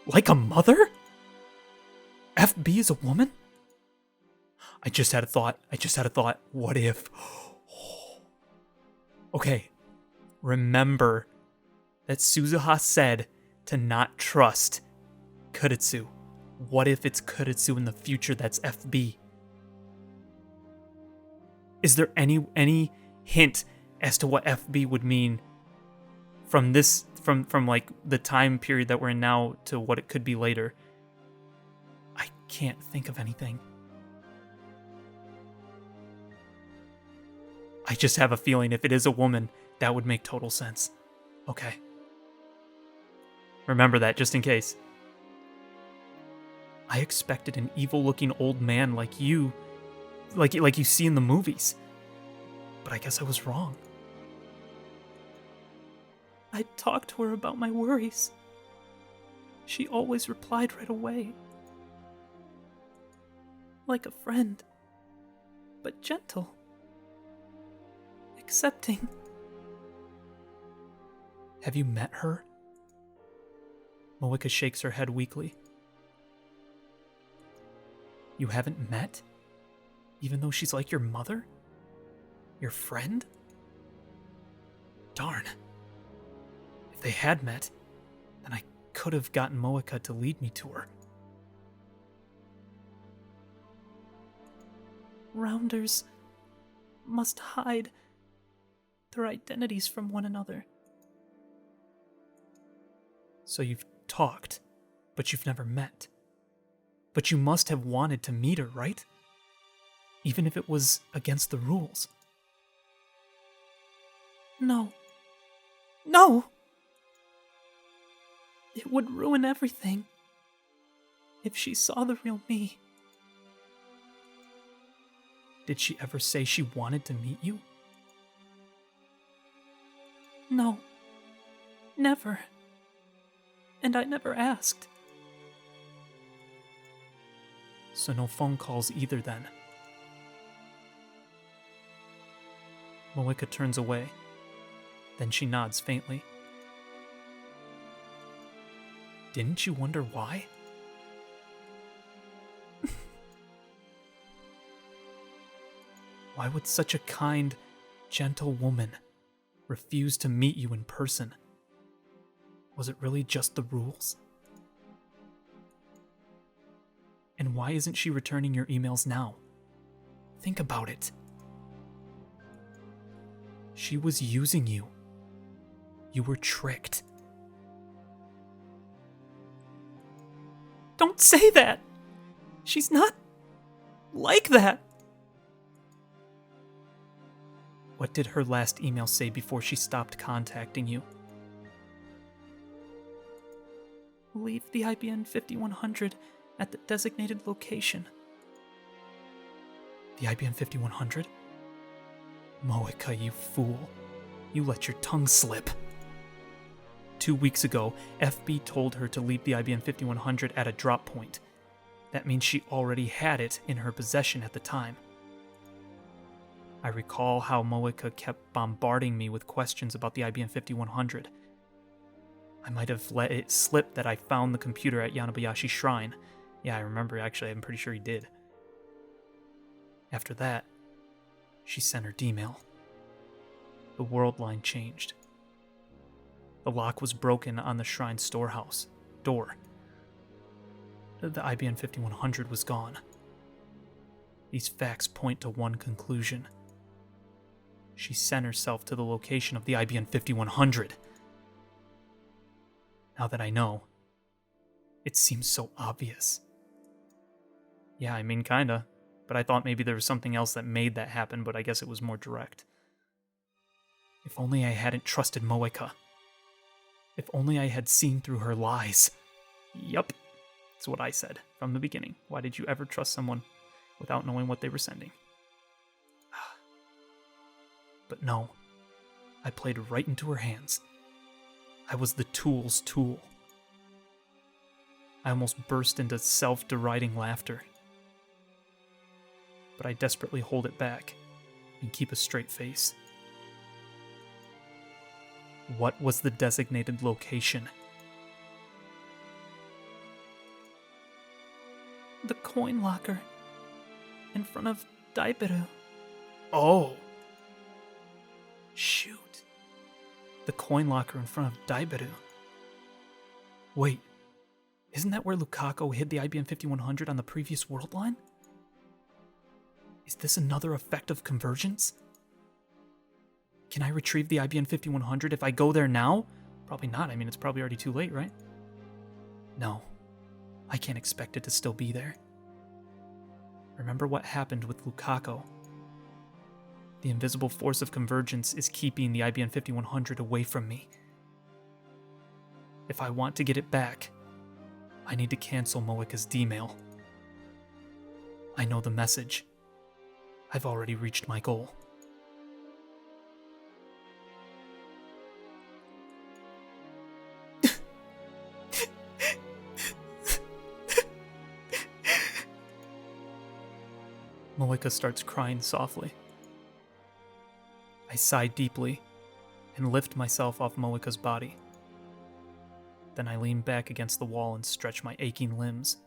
Like a mother? FB is a woman? I just had a thought. What if... Okay. Remember that Suzuha said to not trust Kuretsu. What if it's Kuretsu in the future that's FB? Is there any hint as to what FB would mean from this, from like the time period that we're in now to what it could be later? I can't think of anything. I just have a feeling if it is a woman, that would make total sense. Okay. Remember that, just in case. I expected an evil-looking old man like you, like you see in the movies. But I guess I was wrong. I talked to her about my worries. She always replied right away. Like a friend, but gentle. Accepting. Have you met her? Moeka shakes her head weakly. You haven't met? Even though she's like your mother? Your friend? Darn. If they had met, then I could have gotten Moeka to lead me to her. Rounders must hide their identities from one another. So you've talked, but you've never met. But you must have wanted to meet her, right? Even if it was against the rules. No. No! It would ruin everything if she saw the real me. Did she ever say she wanted to meet you? No. Never. And I never asked. So no phone calls either then. Moeka turns away. Then she nods faintly. Didn't you wonder why? Why would such a kind, gentle woman refuse to meet you in person? Was it really just the rules? And why isn't she returning your emails now? Think about it. She was using you. You were tricked. Don't say that! She's not like that! What did her last email say before she stopped contacting you? Leave the IBM 5100 at the designated location. The IBM 5100? Moeka, you fool. You let your tongue slip. 2 weeks ago, FB told her to leave the IBM 5100 at a drop point. That means she already had it in her possession at the time. I recall how Moeka kept bombarding me with questions about the IBM 5100. I might have let it slip that I found the computer at Yanobayashi Shrine. Yeah, I remember actually, I'm pretty sure he did. After that, she sent her D-mail. The world line changed. The lock was broken on the Shrine storehouse door. The IBM 5100 was gone. These facts point to one conclusion. She sent herself to the location of the IBM 5100. Now that I know, it seems so obvious. Yeah, I mean, kinda. But I thought maybe there was something else that made that happen, but I guess it was more direct. If only I hadn't trusted Moeka. If only I had seen through her lies. Yup, that's what I said from the beginning. Why did you ever trust someone without knowing what they were sending? But no, I played right into her hands. I was the tool's tool. I almost burst into self-deriding laughter. But I desperately hold it back and keep a straight face. What was the designated location? The coin locker in front of Daibiru. Oh. Shoot. The coin locker in front of Daibiru. Wait, isn't that where Lukaku hid the IBM 5100 on the previous world line? Is this another effect of convergence? Can I retrieve the IBM 5100 if I go there now? Probably not. I mean, it's probably already too late, right? No. I can't expect it to still be there. Remember what happened with Lukaku. The invisible force of convergence is keeping the IBM 5100 away from me. If I want to get it back, I need to cancel Moeka's D-mail. I know the message. I've already reached my goal. Moeka starts crying softly. I sigh deeply and lift myself off Moeka's body. Then I lean back against the wall and stretch my aching limbs.